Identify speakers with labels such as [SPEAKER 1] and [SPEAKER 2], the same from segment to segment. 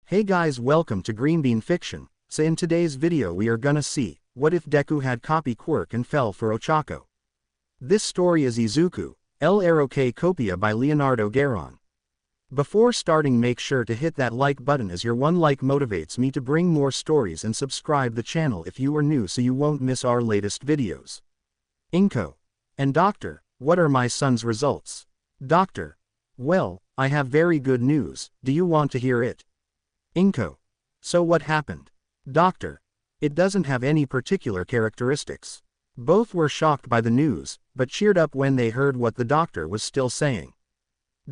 [SPEAKER 1] Hey guys, welcome to Green Bean Fiction. So in today's video we are gonna see, what if Deku had copy Quirk and fell for Ochaco? This story is Izuku, héroe, copia by LeonardoGeron. Before starting, make sure to hit that like button, as your one like motivates me to bring more stories, and subscribe the channel if you are new so you won't miss our latest videos. Inko. And Doctor, what are my son's results? Doctor. Well, I have very good news, do you want to hear it? Inko. So what happened? Doctor. It doesn't have any particular characteristics. Both were shocked by the news, but cheered up when they heard what the doctor was still saying.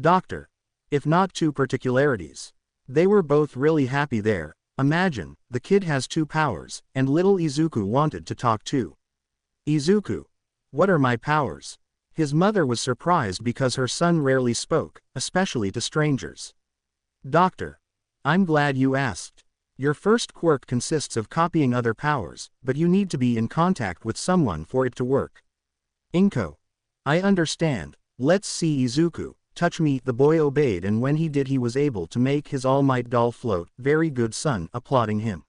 [SPEAKER 1] Doctor. If not two particularities. They were both really happy there. Imagine, the kid has two powers, and little Izuku wanted to talk too. Izuku. What are my powers? His mother was surprised because her son rarely spoke, especially to strangers. Doctor. I'm glad you asked. Your first quirk consists of copying other powers, but you need to be in contact with someone for it to work. Inko. I understand. Let's see. Izuku. Touch me. The boy obeyed, and when he did he was able to make his All Might doll float. Very good son, applauding him.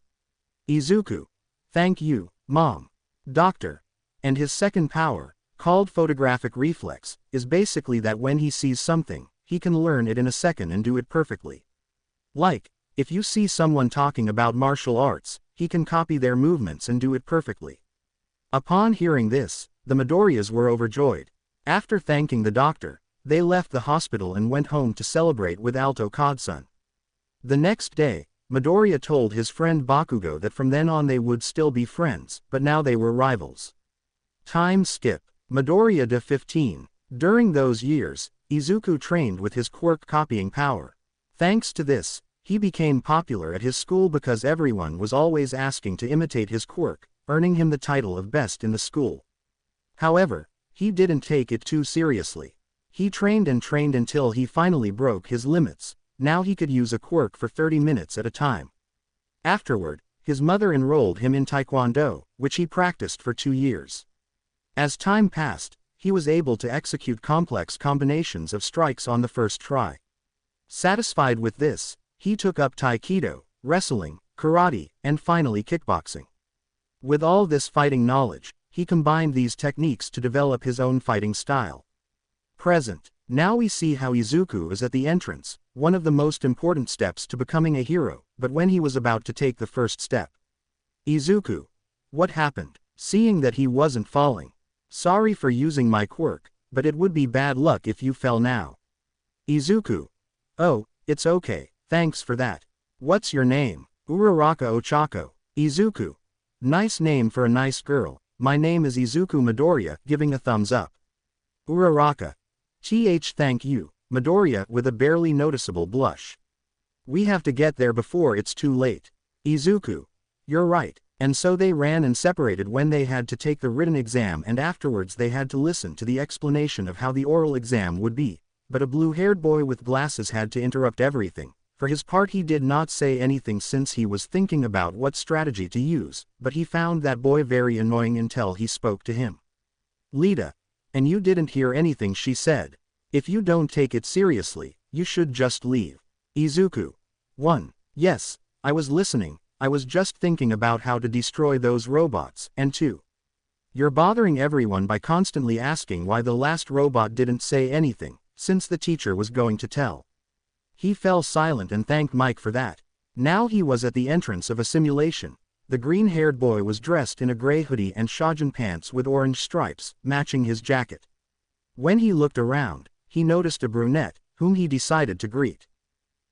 [SPEAKER 1] Izuku. Thank you, Mom. Doctor. And his second power, called photographic reflex, is basically that when he sees something, he can learn it in a second and do it perfectly. Like, if you see someone talking about martial arts, he can copy their movements and do it perfectly. Upon hearing this, the Midoriyas were overjoyed. After thanking the doctor, they left the hospital and went home to celebrate with Alto Godson. The next day, Midoriya told his friend Bakugo that from then on they would still be friends, but now they were rivals. Time skip. Midoriya de 15. During those years, Izuku trained with his quirk copying power. Thanks to this, he became popular at his school because everyone was always asking to imitate his quirk, earning him the title of best in the school. However, he didn't take it too seriously. He trained and trained until he finally broke his limits. Now he could use a quirk for 30 minutes at a time. Afterward, his mother enrolled him in Taekwondo, which he practiced for 2 years. As time passed, he was able to execute complex combinations of strikes on the first try. Satisfied with this, he took up Taekwondo, wrestling, karate, and finally kickboxing. With all this fighting knowledge, he combined these techniques to develop his own fighting style. Present. Now we see how Izuku is at the entrance, one of the most important steps to becoming a hero, but when he was about to take the first step. Izuku. What happened? Seeing that he wasn't falling. Sorry for using my quirk, but it would be bad luck if you fell now. Izuku. Oh, it's okay, thanks for that. What's your name? Uraraka Ochaco. Izuku. Nice name for a nice girl. My name is Izuku. Midoriya, giving a thumbs up. Uraraka. Thank you, Midoriya, with a barely noticeable blush. We have to get there before it's too late. Izuku. You're right. And so they ran and separated when they had to take the written exam, and afterwards they had to listen to the explanation of how the oral exam would be. But a blue-haired boy with glasses had to interrupt everything. For his part, he did not say anything since he was thinking about what strategy to use, but he found that boy very annoying until he spoke to him. Lita. And you didn't hear anything she said. If you don't take it seriously, you should just leave. Izuku. 1. Yes, I was listening, I was just thinking about how to destroy those robots, and 2. You're bothering everyone by constantly asking why the last robot didn't say anything, since the teacher was going to tell. He fell silent and thanked Mike for that. Now he was at the entrance of a simulation. The green-haired boy was dressed in a gray hoodie and shojin pants with orange stripes, matching his jacket. When he looked around, he noticed a brunette, whom he decided to greet.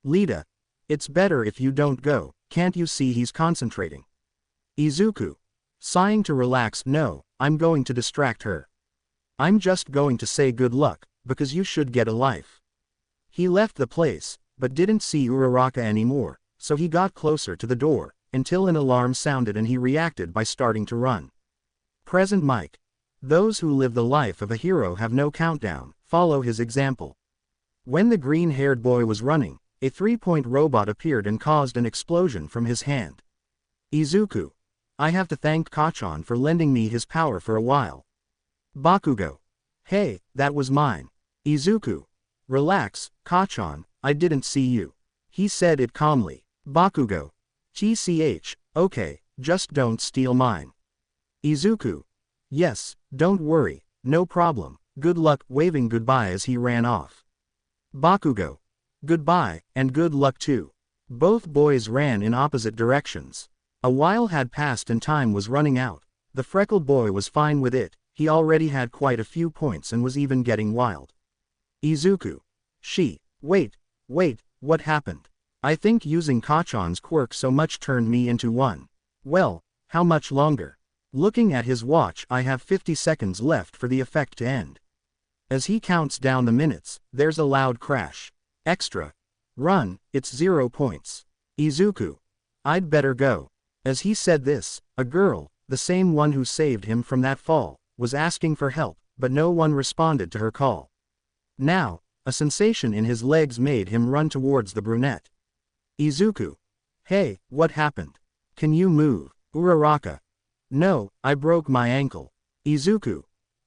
[SPEAKER 1] Lita. It's better if you don't go, can't you see he's concentrating? Izuku. Sighing to relax. No, I'm going to distract her. I'm just going to say good luck, because you should get a life. He left the place, but didn't see Uraraka anymore, so he got closer to the door, until an alarm sounded and he reacted by starting to run. Present. Mike. Those who live the life of a hero have no countdown, follow his example. When the green-haired boy was running, a 3-point robot appeared and caused an explosion from his hand. Izuku. I have to thank Kachan for lending me his power for a while. Bakugo. Hey, that was mine. Izuku. Relax, Kachan, I didn't see you. He said it calmly. Bakugo. TCH, okay, just don't steal mine. Izuku. Yes, don't worry, no problem, good luck, waving goodbye as he ran off. Bakugo. Goodbye, and good luck too. Both boys ran in opposite directions. A while had passed and time was running out. The freckled boy was fine with it, he already had quite a few points and was even getting wild. Izuku. Wait, what happened? I think using Kachan's quirk so much turned me into one. Well, how much longer? Looking at his watch, I have 50 seconds left for the effect to end. As he counts down the minutes, there's a loud crash. Extra. Run, it's 0 points. Izuku. I'd better go. As he said this, a girl, the same one who saved him from that fall, was asking for help, but no one responded to her call. Now, a sensation in his legs made him run towards the brunette. Izuku. Hey, what happened? Can you move? Uraraka. No, I broke my ankle. Izuku.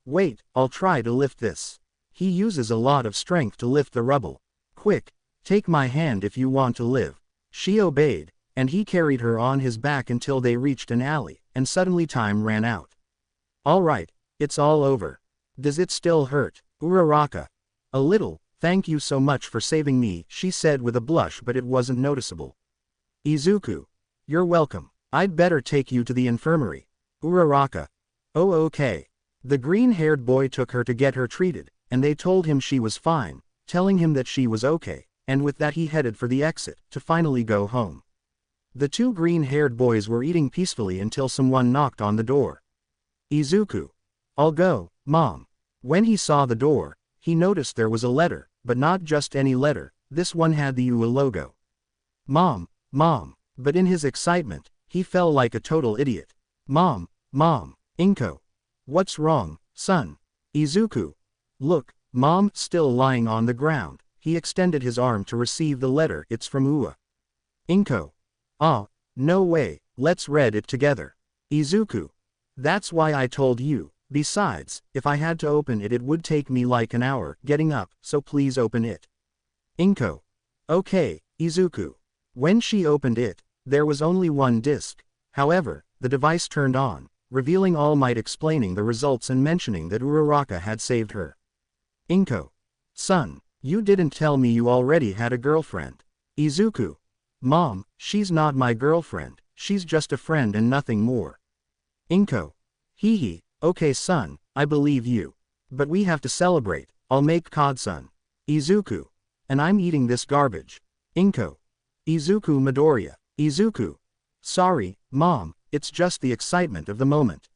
[SPEAKER 1] Wait, I'll try to lift this. He uses a lot of strength to lift the rubble. Quick, take my hand if you want to live. She obeyed, and he carried her on his back until they reached an alley, and suddenly time ran out. All right, it's all over. Does it still hurt? Uraraka. A little, thank you so much for saving me, she said with a blush, but it wasn't noticeable. Izuku. You're welcome. I'd better take you to the infirmary. Uraraka. Oh okay. The green-haired boy took her to get her treated, and they told him she was fine, telling him that she was okay, and with that he headed for the exit, to finally go home. The two green-haired boys were eating peacefully until someone knocked on the door. Izuku. I'll go, Mom. When he saw the door, he noticed there was a letter, but not just any letter, this one had the UA logo. Mom, but in his excitement, he fell like a total idiot. Mom, Inko. What's wrong, son? Izuku. Look, Mom, still lying on the ground, he extended his arm to receive the letter, it's from UA. Inko. Ah, no way, let's read it together. Izuku. That's why I told you, besides, if I had to open it would take me like an hour, getting up, so please open it. Inko. Okay, Izuku. When she opened it, there was only one disc. However, the device turned on, revealing All Might, explaining the results and mentioning that Uraraka had saved her. Inko. Son, you didn't tell me you already had a girlfriend. Izuku. Mom, she's not my girlfriend, she's just a friend and nothing more. Inko. Hee, okay son, I believe you. But we have to celebrate, I'll make cod son. Izuku. And I'm eating this garbage. Inko. Izuku Midoriya. Izuku. Sorry, Mom, it's just the excitement of the moment.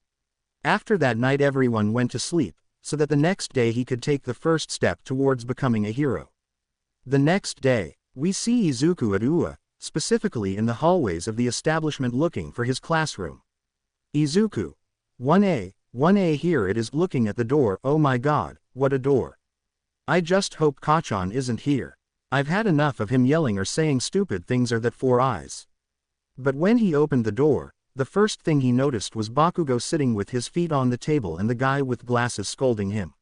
[SPEAKER 1] After that night everyone went to sleep, so that the next day he could take the first step towards becoming a hero. The next day, we see Izuku at UA, specifically in the hallways of the establishment looking for his classroom. Izuku. 1A here it is, looking at the door, oh my god, what a door. I just hope Kachan isn't here. I've had enough of him yelling or saying stupid things or that 4 eyes. But when he opened the door, the first thing he noticed was Bakugo sitting with his feet on the table and the guy with glasses scolding him.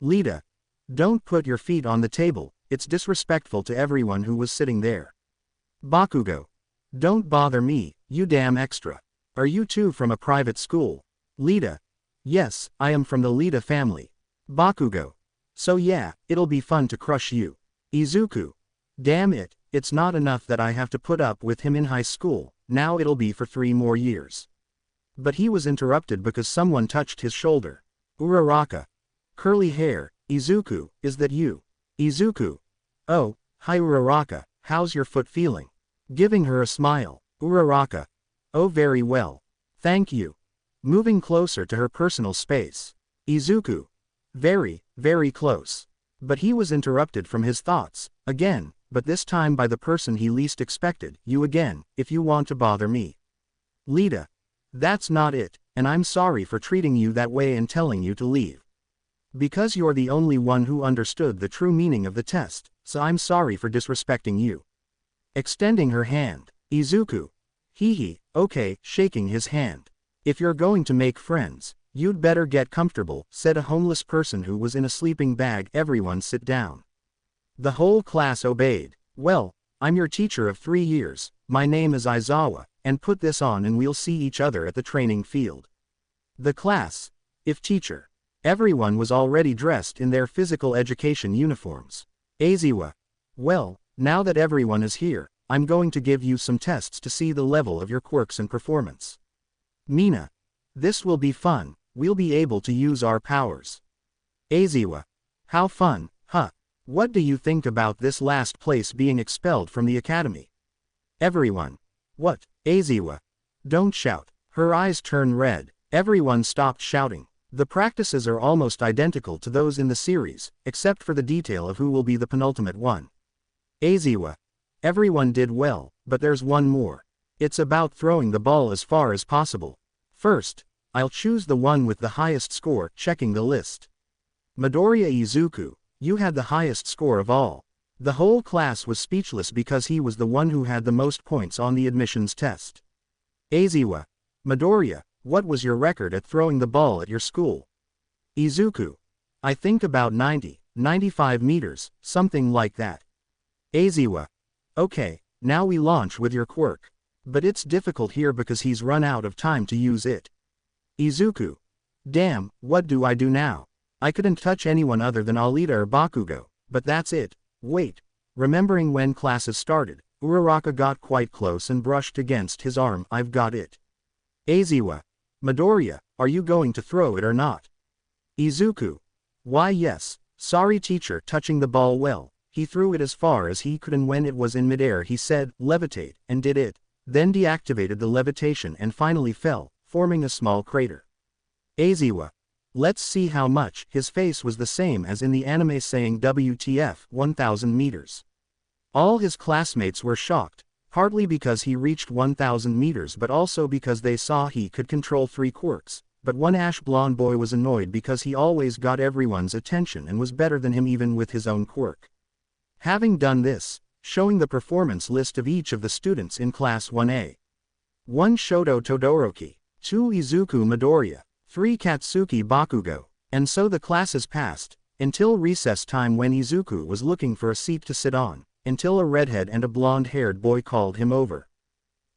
[SPEAKER 1] Lita. Don't put your feet on the table, it's disrespectful to everyone who was sitting there. Bakugo. Don't bother me, you damn extra. Are you two from a private school? Lita. Yes, I am from the Lita family. Bakugo. So yeah, it'll be fun to crush you. Izuku. Damn it, it's not enough that I have to put up with him in high school, now it'll be for 3 more years. But he was interrupted because someone touched his shoulder. Uraraka. Curly hair. Izuku, is that you? Izuku. Oh, hi Uraraka, how's your foot feeling? Giving her a smile. Uraraka. Oh very well. Thank you. Moving closer to her personal space. Izuku. Very close. But he was interrupted from his thoughts, again, but this time by the person he least expected, you again, if you want to bother me. Lita. That's not it, and I'm sorry for treating you that way and telling you to leave. Because you're the only one who understood the true meaning of the test, so I'm sorry for disrespecting you. Extending her hand. Izuku. Hee, okay, shaking his hand. If you're going to make friends, you'd better get comfortable, said a homeless person who was in a sleeping bag. Everyone sit down. The whole class obeyed. Well, I'm your teacher of 3 years, my name is Aizawa, and put this on and we'll see each other at the training field. The class. If teacher. Everyone was already dressed in their physical education uniforms. Aizawa. Well, now that everyone is here, I'm going to give you some tests to see the level of your quirks and performance. Mina. This will be fun, we'll be able to use our powers. Aizawa. How fun, huh? What do you think about this last place being expelled from the academy? Everyone. What, Aizawa? Don't shout. Her eyes turn red. Everyone stopped shouting. The practices are almost identical to those in the series, except for the detail of who will be the penultimate one. Aizawa. Everyone did well, but there's one more. It's about throwing the ball as far as possible. First, I'll choose the one with the highest score, checking the list. Midoriya Izuku, you had the highest score of all. The whole class was speechless because he was the one who had the most points on the admissions test. Aizawa. Midoriya, what was your record at throwing the ball at your school? Izuku. I think about 95 meters, something like that. Aizawa. Okay, now we launch with your quirk. But it's difficult here because he's run out of time to use it. Izuku. Damn, what do I do now? I couldn't touch anyone other than Alita or Bakugo, but that's it. Wait. Remembering when classes started, Uraraka got quite close and brushed against his arm. I've got it. Aizawa. Midoriya, are you going to throw it or not? Izuku. Why yes, sorry teacher. Touching the ball well, he threw it as far as he could and when it was in midair he said, levitate, and did it, then deactivated the levitation and finally fell, forming a small crater. Aizawa. Let's see how much. His face was the same as in the anime saying WTF 1000 meters. All his classmates were shocked. Hardly because he reached 1000 meters but also because they saw he could control 3 quirks, but one ash blonde boy was annoyed because he always got everyone's attention and was better than him even with his own quirk. Having done this, showing the performance list of each of the students in Class 1A. 1 Shoto Todoroki, 2 Izuku Midoriya, 3 Katsuki Bakugo, and so the classes passed, until recess time when Izuku was looking for a seat to sit on, until a redhead and a blonde-haired boy called him over.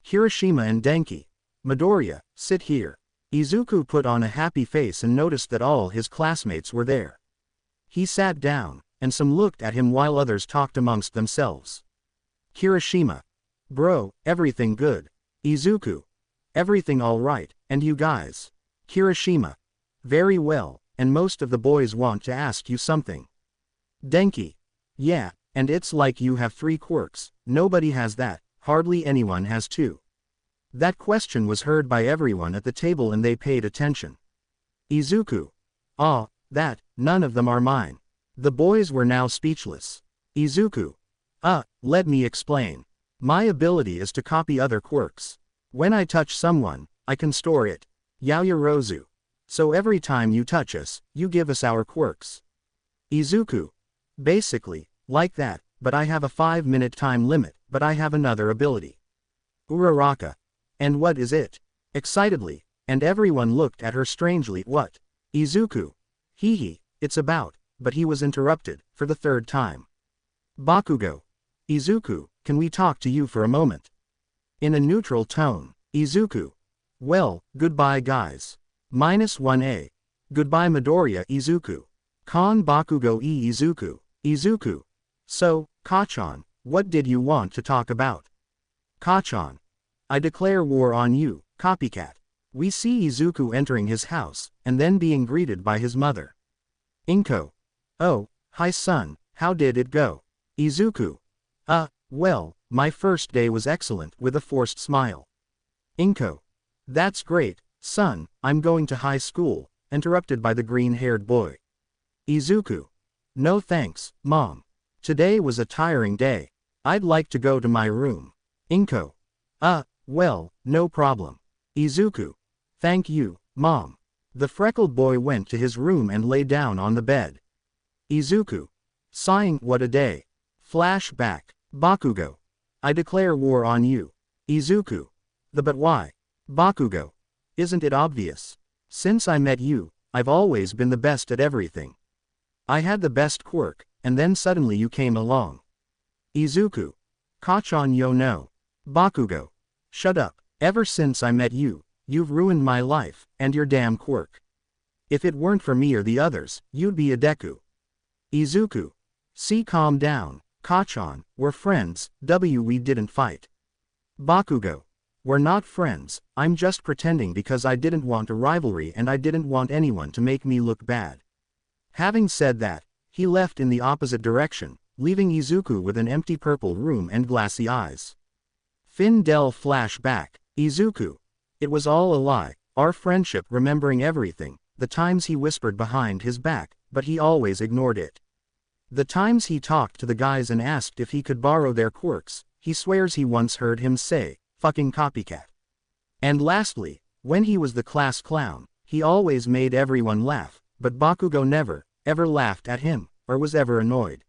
[SPEAKER 1] Hiroshima and Denki. Midoriya, sit here. Izuku put on a happy face and noticed that all his classmates were there. He sat down, and some looked at him while others talked amongst themselves. Hiroshima. Bro, everything good. Izuku. Everything alright, and you guys? Hiroshima. Very well, and most of the boys want to ask you something. Denki. Yeah. And it's like you have 3 quirks, nobody has that, hardly anyone has 2. That question was heard by everyone at the table and they paid attention. Izuku. Ah, that, none of them are mine. The boys were now speechless. Izuku. Let me explain. My ability is to copy other quirks. When I touch someone, I can store it. Yaoyorozu. So every time you touch us, you give us our quirks. Izuku. Basically. Like that, but I have a 5-minute time limit, but I have another ability. Uraraka. And what is it? Excitedly, and everyone looked at her strangely. What? Izuku. Hee, it's about, but he was interrupted, for the 3rd time. Bakugo. Izuku, can we talk to you for a moment? In a neutral tone, Izuku. Well, goodbye guys. -1A. Goodbye Midoriya Izuku. Kon Bakugo Izuku. Izuku. So, Kachan, what did you want to talk about? Kachan. I declare war on you, copycat. We see Izuku entering his house, and then being greeted by his mother. Inko. Oh, hi son, how did it go? Izuku. Well, my first day was excellent, with a forced smile. Inko. That's great, son, I'm going to high school, interrupted by the green-haired boy. Izuku. No thanks, mom. Today was a tiring day. I'd like to go to my room. Inko. Well, no problem. Izuku. Thank you, mom. The freckled boy went to his room and lay down on the bed. Izuku. Sighing, what a day. Flashback. Bakugo. I declare war on you. Izuku. But why? Bakugo. Isn't it obvious? Since I met you, I've always been the best at everything. I had the best quirk, and then suddenly you came along. Izuku. Kachan yo no. Bakugo. Shut up. Ever since I met you, you've ruined my life, and your damn quirk. If it weren't for me or the others, you'd be a Deku. Izuku. See, calm down, Kachan, we're friends, we didn't fight. Bakugo. We're not friends, I'm just pretending because I didn't want a rivalry and I didn't want anyone to make me look bad. Having said that, he left in the opposite direction, leaving Izuku with an empty purple room and glassy eyes. Findel flashback. Izuku. It was all a lie, our friendship, remembering everything, the times he whispered behind his back, but he always ignored it. The times he talked to the guys and asked if he could borrow their quirks, he swears he once heard him say, "Fucking copycat." And lastly, when he was the class clown, he always made everyone laugh, but Bakugo never, ever laughed at him, or was ever annoyed.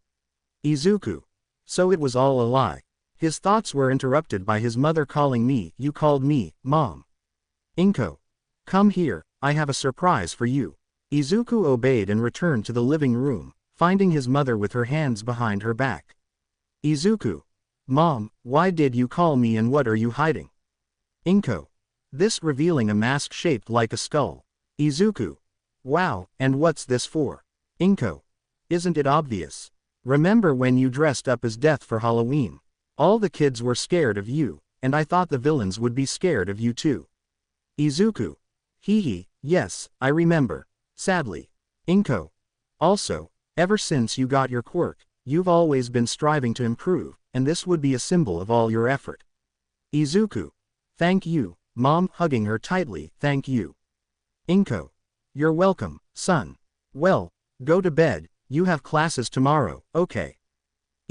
[SPEAKER 1] Izuku. So it was all a lie. His thoughts were interrupted by his mother calling me, "You called me, Mom." Inko. Come here, I have a surprise for you. Izuku obeyed and returned to the living room, finding his mother with her hands behind her back. Izuku. Mom, why did you call me and what are you hiding? Inko. This, revealing a mask shaped like a skull. Izuku. Wow, and what's this for? Inko. Isn't it obvious? Remember when you dressed up as Death for Halloween? All the kids were scared of you, and I thought the villains would be scared of you too. Izuku. Hee, yes, I remember. Sadly. Inko. Also, ever since you got your quirk, you've always been striving to improve, and this would be a symbol of all your effort. Izuku. Thank you, Mom, hugging her tightly, thank you. Inko. You're welcome, son. Well, go to bed, you have classes tomorrow, okay?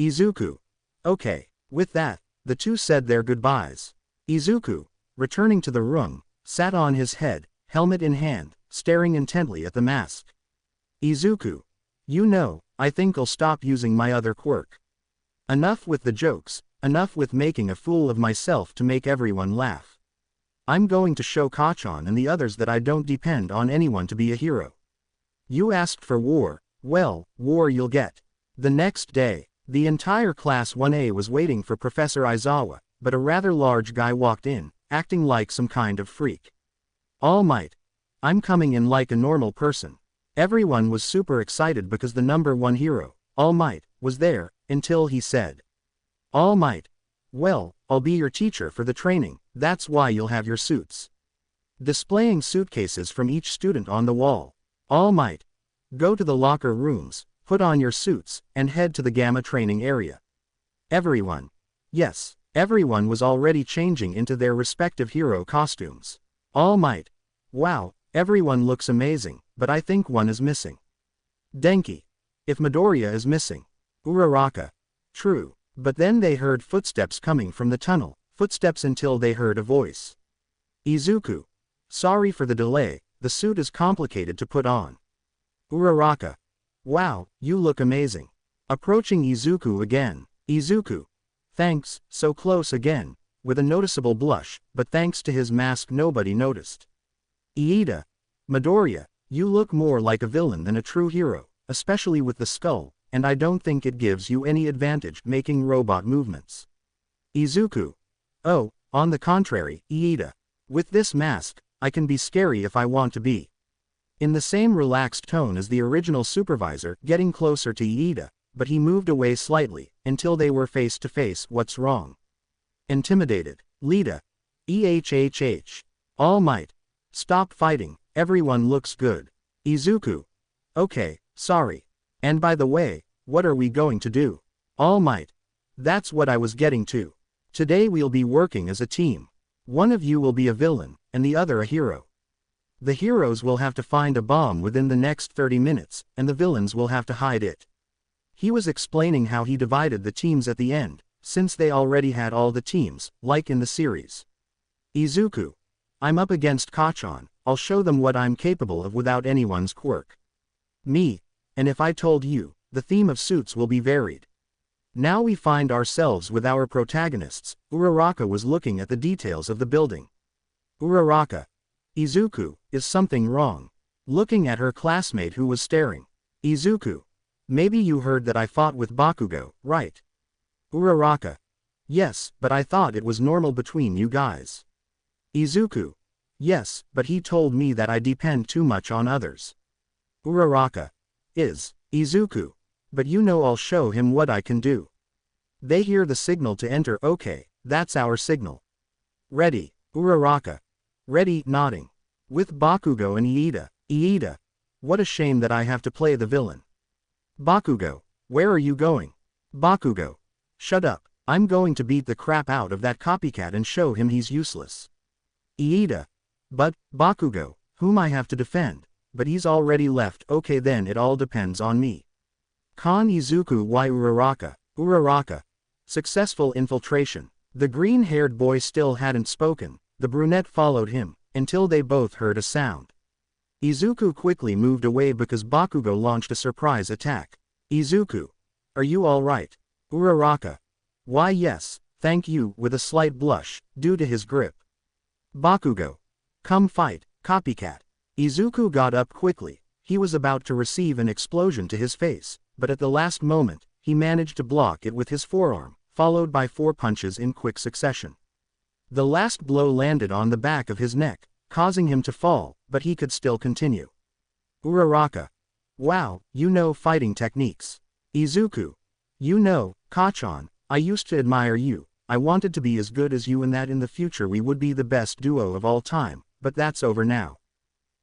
[SPEAKER 1] Izuku. Okay. With that, the two said their goodbyes. Izuku, returning to the room, sat on his head, helmet in hand, staring intently at the mask. Izuku. You know, I think I'll stop using my other quirk. Enough with the jokes, enough with making a fool of myself to make everyone laugh. I'm going to show Kachan and the others that I don't depend on anyone to be a hero. You asked for war, well, war you'll get. The next day, the entire Class 1A was waiting for Professor Aizawa, but a rather large guy walked in, acting like some kind of freak. All Might. I'm coming in like a normal person. Everyone was super excited because the #1 hero, All Might, was there, until he said, All Might. Well, I'll be your teacher for the training, that's why you'll have your suits. Displaying suitcases from each student on the wall. All Might. Go to the locker rooms, put on your suits, and head to the Gamma training area. Everyone. Yes, everyone was already changing into their respective hero costumes. All Might. Wow, everyone looks amazing, but I think one is missing. Denki. If Midoriya is missing. Uraraka. True, but then they heard footsteps coming from the tunnel, footsteps until they heard a voice. Izuku. Sorry for the delay, the suit is complicated to put on. Uraraka. Wow, you look amazing. Approaching Izuku again. Izuku. Thanks, so close again, with a noticeable blush, but thanks to his mask nobody noticed. Iida. Midoriya, you look more like a villain than a true hero, especially with the skull, and I don't think it gives you any advantage making robot movements. Izuku. Oh, on the contrary, Iida. With this mask, I can be scary if I want to be. In the same relaxed tone as the original supervisor, getting closer to Iida, but he moved away slightly, until they were face to face. What's wrong? Intimidated. Lita. EHHH. All Might. Stop fighting, everyone looks good. Izuku. Okay, sorry. And by the way, what are we going to do? All Might. That's what I was getting to. Today we'll be working as a team. One of you will be a villain, and the other a hero. The heroes will have to find a bomb within the next 30 minutes, and the villains will have to hide it. He was explaining how he divided the teams at the end, since they already had all the teams, like in the series. Izuku. I'm up against Kachan, I'll show them what I'm capable of without anyone's quirk. Me. And if I told you, the theme of suits will be varied. Now we find ourselves with our protagonists. Uraraka was looking at the details of the building. Uraraka. Izuku, is something wrong? Looking at her classmate who was staring. Izuku. Maybe you heard that I fought with Bakugo, right? Uraraka. Yes, but I thought it was normal between you guys. Izuku. Yes, but he told me that I depend too much on others. Uraraka. Izuku. But you know I'll show him what I can do. They hear the signal to enter. Okay, that's our signal. Ready, Uraraka. Ready, nodding. With Bakugo and Iida. Iida. What a shame that I have to play the villain. Bakugo. Where are you going? Bakugo. Shut up, I'm going to beat the crap out of that copycat and show him he's useless. Iida. But, Bakugo, whom I have to defend, but he's already left. Okay, then it all depends on me. Kan Izuku y Uraraka. Uraraka. Successful infiltration. The green-haired boy still hadn't spoken. The brunette followed him, until they both heard a sound. Izuku quickly moved away because Bakugo launched a surprise attack. Izuku. Are you alright? Uraraka. Why yes, thank you, with a slight blush, due to his grip. Bakugo. Come fight, copycat. Izuku got up quickly. He was about to receive an explosion to his face, but at the last moment, he managed to block it with his forearm, followed by 4 punches in quick succession. The last blow landed on the back of his neck, causing him to fall, but he could still continue. Uraraka. Wow, you know fighting techniques. Izuku. You know, Kachan, I used to admire you. I wanted to be as good as you and that in the future we would be the best duo of all time, but that's over now.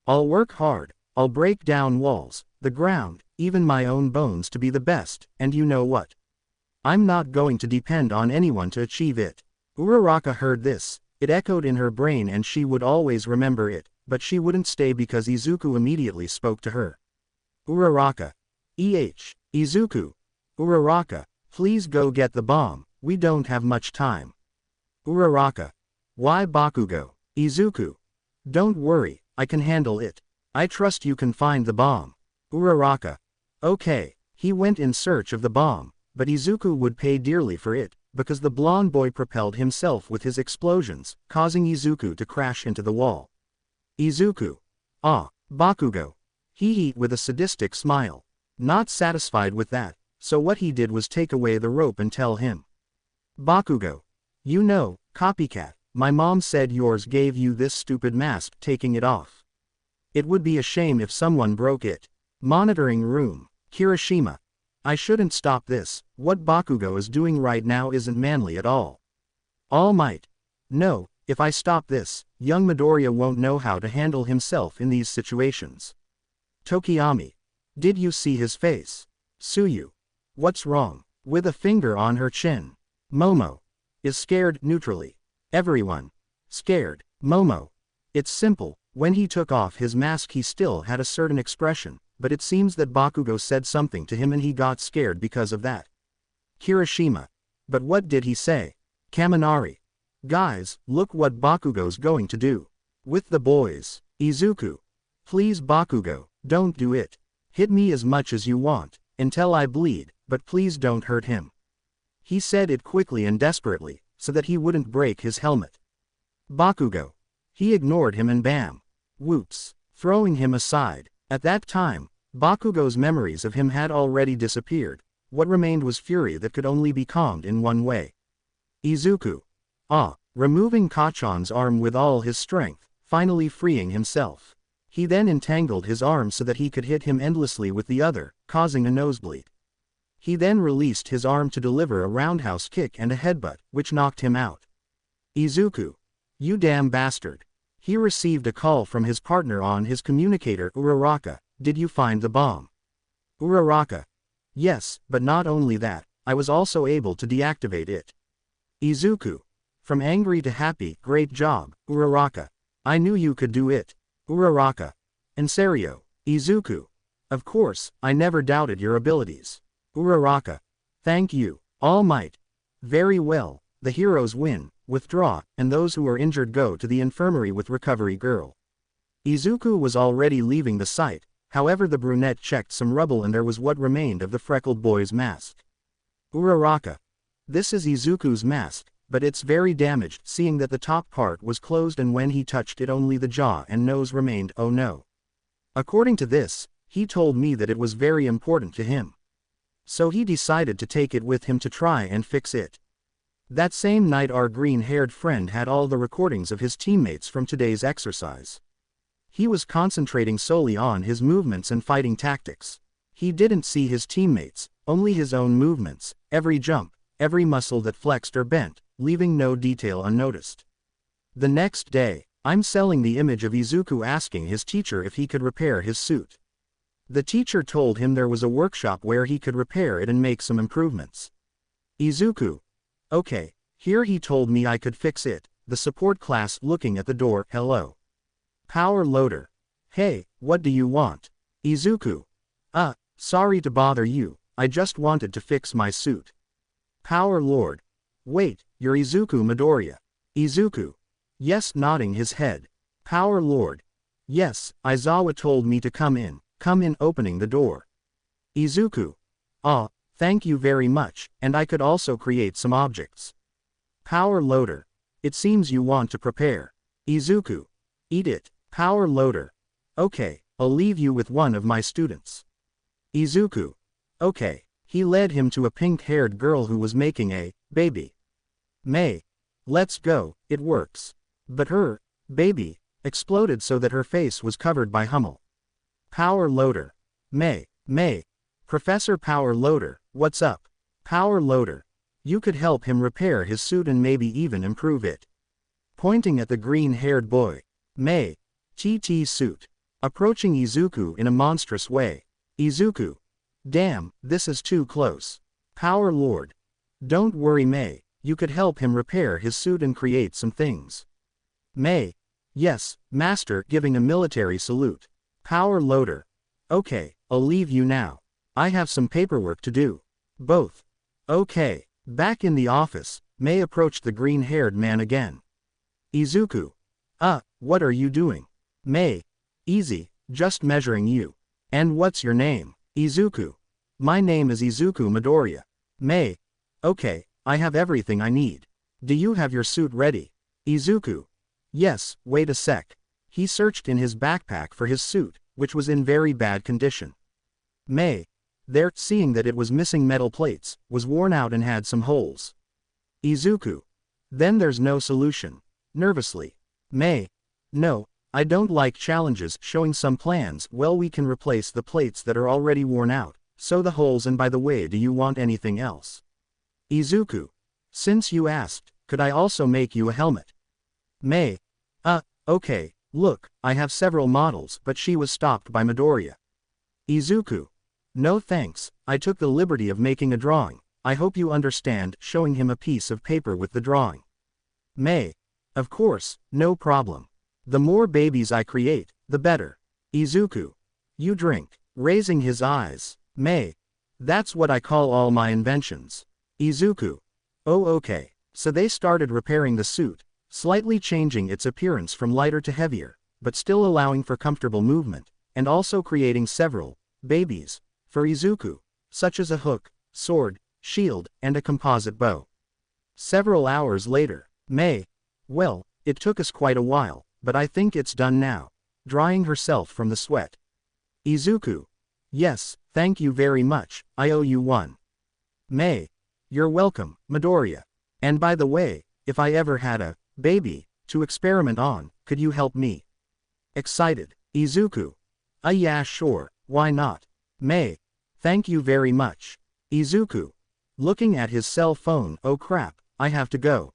[SPEAKER 1] I'll work hard, I'll break down walls, the ground, even my own bones to be the best, and you know what? I'm not going to depend on anyone to achieve it. Uraraka heard this, it echoed in her brain and she would always remember it, but she wouldn't stay because Izuku immediately spoke to her. Uraraka. Izuku. Uraraka, please go get the bomb, we don't have much time. Uraraka. Why Bakugo? Izuku. Don't worry, I can handle it. I trust you can find the bomb. Uraraka. Okay, he went in search of the bomb, but Izuku would pay dearly for it, because the blonde boy propelled himself with his explosions, causing Izuku to crash into the wall. Izuku. Ah, Bakugo. He with a sadistic smile. Not satisfied with that, so what he did was take away the rope and tell him. Bakugo. You know, copycat, my mom said yours gave you this stupid mask, taking it off. It would be a shame if someone broke it. Monitoring room. Kirishima. I shouldn't stop this, what Bakugo is doing right now isn't manly at all. All Might. No, if I stop this, young Midoriya won't know how to handle himself in these situations. Tokiyami. Did you see his face? Tsuyu. What's wrong? With a finger on her chin. Momo. Is scared neutrally. Everyone. Scared. Momo. It's simple, when he took off his mask he still had a certain expression, but it seems that Bakugo said something to him and he got scared because of that. Kirishima. But what did he say? Kaminari. Guys, look what Bakugo's going to do. With the boys. Izuku. Please Bakugo, don't do it. Hit me as much as you want, until I bleed, but please don't hurt him. He said it quickly and desperately, so that he wouldn't break his helmet. Bakugo. He ignored him and bam. Whoops. Throwing him aside. At that time, Bakugo's memories of him had already disappeared. What remained was fury that could only be calmed in one way. Izuku. Ah. Removing Kachan's arm with all his strength, finally freeing himself. He then entangled his arm so that he could hit him endlessly with the other, causing a nosebleed. He then released his arm to deliver a roundhouse kick and a headbutt, which knocked him out. Izuku. You damn bastard. He received a call from his partner on his communicator. Uraraka, did you find the bomb? Uraraka. Yes, but not only that, I was also able to deactivate it. Izuku. From angry to happy, great job, Uraraka. I knew you could do it. Uraraka. En serio, Izuku. Of course, I never doubted your abilities. Uraraka. Thank you, All Might. Very well, the heroes win, withdraw, and those who are injured go to the infirmary with Recovery Girl. Izuku was already leaving the site, however the brunette checked some rubble and there was what remained of the freckled boy's mask. Uraraka. This is Izuku's mask, but it's very damaged seeing that the top part was closed and when he touched it only the jaw and nose remained. Oh no. According to this, he told me that it was very important to him. So he decided to take it with him to try and fix it. That same night our green-haired friend had all the recordings of his teammates from today's exercise. He was concentrating solely on his movements and fighting tactics. He didn't see his teammates, only his own movements, every jump, every muscle that flexed or bent, leaving no detail unnoticed. The next day, I'm selling the image of Izuku asking his teacher if he could repair his suit. The teacher told him there was a workshop where he could repair it and make some improvements. Izuku. Okay, here he told me I could fix it. The support class looking at the door. Hello. Power loader. Hey, what do you want? Izuku. Sorry to bother you, I just wanted to fix my suit. Power lord. Wait, you're Izuku Midoriya. Izuku. Yes, nodding his head. Power lord. Yes, Aizawa told me to come in, opening the door. Izuku. Thank you very much, and I could also create some objects. Power loader. It seems you want to prepare. Izuku. Eat it. Power loader. Okay, I'll leave you with one of my students. Izuku. Okay. He led him to a pink-haired girl who was making a baby. May. Let's go, it works. But her baby exploded so that her face was covered by Hummel. Power loader. May. Professor Power Loader, what's up? Power Loader. You could help him repair his suit and maybe even improve it. Pointing at the green-haired boy. May. TT suit. Approaching Izuku in a monstrous way. Izuku. Damn, this is too close. Power Lord. Don't worry May, you could help him repair his suit and create some things. May. Yes, Master, giving a military salute. Power Loader. Okay, I'll leave you now. I have some paperwork to do. Both. Okay. Back in the office, May approached the green-haired man again. Izuku. What are you doing? May. Easy, just measuring you. And what's your name? Izuku. My name is Izuku Midoriya. May. Okay, I have everything I need. Do you have your suit ready? Izuku. Yes, wait a sec. He searched in his backpack for his suit, which was in very bad condition. May. There, seeing that it was missing metal plates, was worn out and had some holes. Izuku. Then there's no solution. Nervously. May. No, I don't like challenges. Showing some plans. Well, we can replace the plates that are already worn out, sew the holes, and by the way, do you want anything else? Izuku. Since you asked, could I also make you a helmet? May. Okay, look, I have several models, but she was stopped by Midoriya. Izuku. No thanks, I took the liberty of making a drawing, I hope you understand, showing him a piece of paper with the drawing. May. Of course, no problem. The more babies I create, the better. Izuku. You drink. Raising his eyes. May. That's what I call all my inventions. Izuku. Oh okay. So they started repairing the suit, slightly changing its appearance from lighter to heavier, but still allowing for comfortable movement, and also creating several babies for Izuku, such as a hook, sword, shield, and a composite bow. Several hours later. May. Well, it took us quite a while, but I think it's done now. Drying herself from the sweat. Izuku. Yes, thank you very much, I owe you one. May. You're welcome, Midoriya. And by the way, if I ever had a baby to experiment on, could you help me? Excited. Izuku. Yeah sure, why not? May. Thank you very much. Izuku. Looking at his cell phone. Oh crap, I have to go.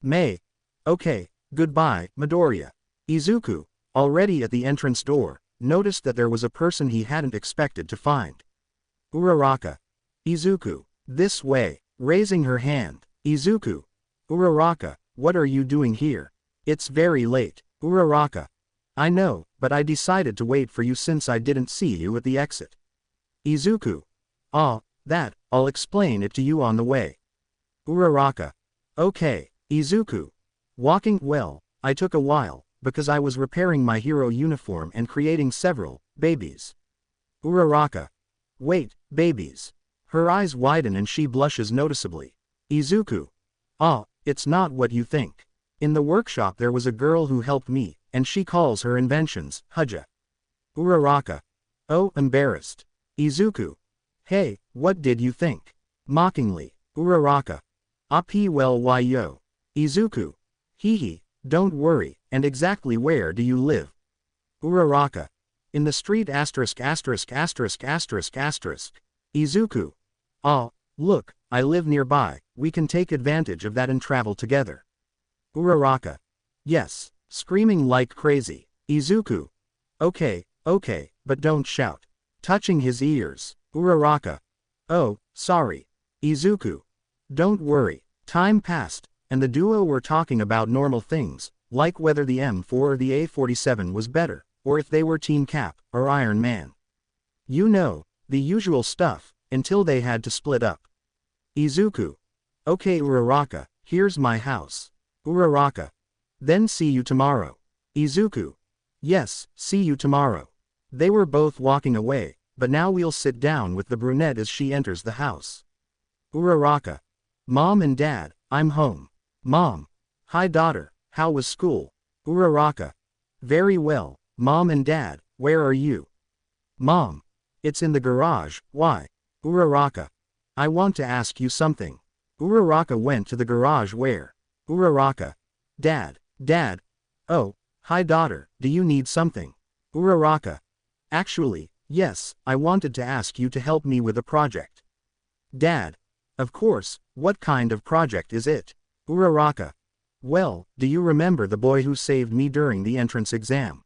[SPEAKER 1] May. Okay, goodbye, Midoriya. Izuku, already at the entrance door, noticed that there was a person he hadn't expected to find. Uraraka. Izuku. This way. Raising her hand. Izuku. Uraraka, what are you doing here? It's very late. Uraraka. I know, but I decided to wait for you since I didn't see you at the exit. Izuku. That, I'll explain it to you on the way. Uraraka. Okay, Izuku. Walking. Well, I took a while, because I was repairing my hero uniform and creating several babies. Uraraka. Wait, babies. Her eyes widen and she blushes noticeably. Izuku. It's not what you think. In the workshop there was a girl who helped me, and she calls her inventions, Huja. Uraraka. Oh, embarrassed. Izuku. Hey, what did you think? Mockingly. Uraraka. well yo. Izuku. Hehe, don't worry, and exactly where do you live? Uraraka. In the street **********. Izuku. Ah, look, I live nearby, we can take advantage of that and travel together. Uraraka. Yes, screaming like crazy. Izuku. Okay, but don't shout. Touching his ears. Uraraka. Oh, sorry. Izuku. Don't worry. Time passed, and the duo were talking about normal things, like whether the M4 or the A47 was better, or if they were Team Cap or Iron Man. You know, the usual stuff, until they had to split up. Izuku. Okay Uraraka, here's my house. Uraraka. Then see you tomorrow. Izuku. Yes, see you tomorrow. They were both walking away, but now we'll sit down with the brunette as she enters the house. Uraraka. Mom and Dad, I'm home. Mom. Hi daughter, how was school? Uraraka. Very well, Mom and Dad, where are you? Mom. It's in the garage, why? Uraraka. I want to ask you something. Uraraka went to the garage where? Uraraka. Dad. Oh, hi daughter, do you need something? Uraraka. Actually, yes, I wanted to ask you to help me with a project. Dad. Of course, what kind of project is it? Uraraka. Well, do you remember the boy who saved me during the entrance exam?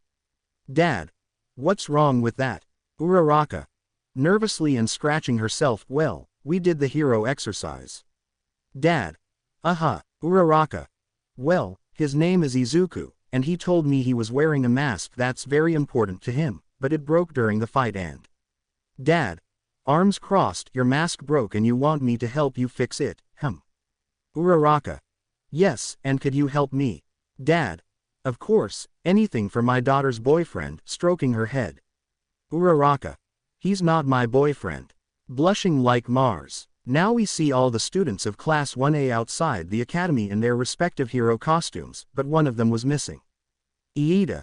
[SPEAKER 1] Dad. What's wrong with that? Uraraka. Nervously and scratching herself. Well, we did the hero exercise. Dad. Uraraka. Well, his name is Izuku, and he told me he was wearing a mask that's very important to him, but it broke during the fight and... Dad. Arms crossed, your mask broke and you want me to help you fix it, Uraraka. Yes, and could you help me? Dad. Of course, anything for my daughter's boyfriend, stroking her head. Uraraka. He's not my boyfriend. Blushing like Mars. Now we see all the students of Class 1A outside the academy in their respective hero costumes, but one of them was missing. Iida.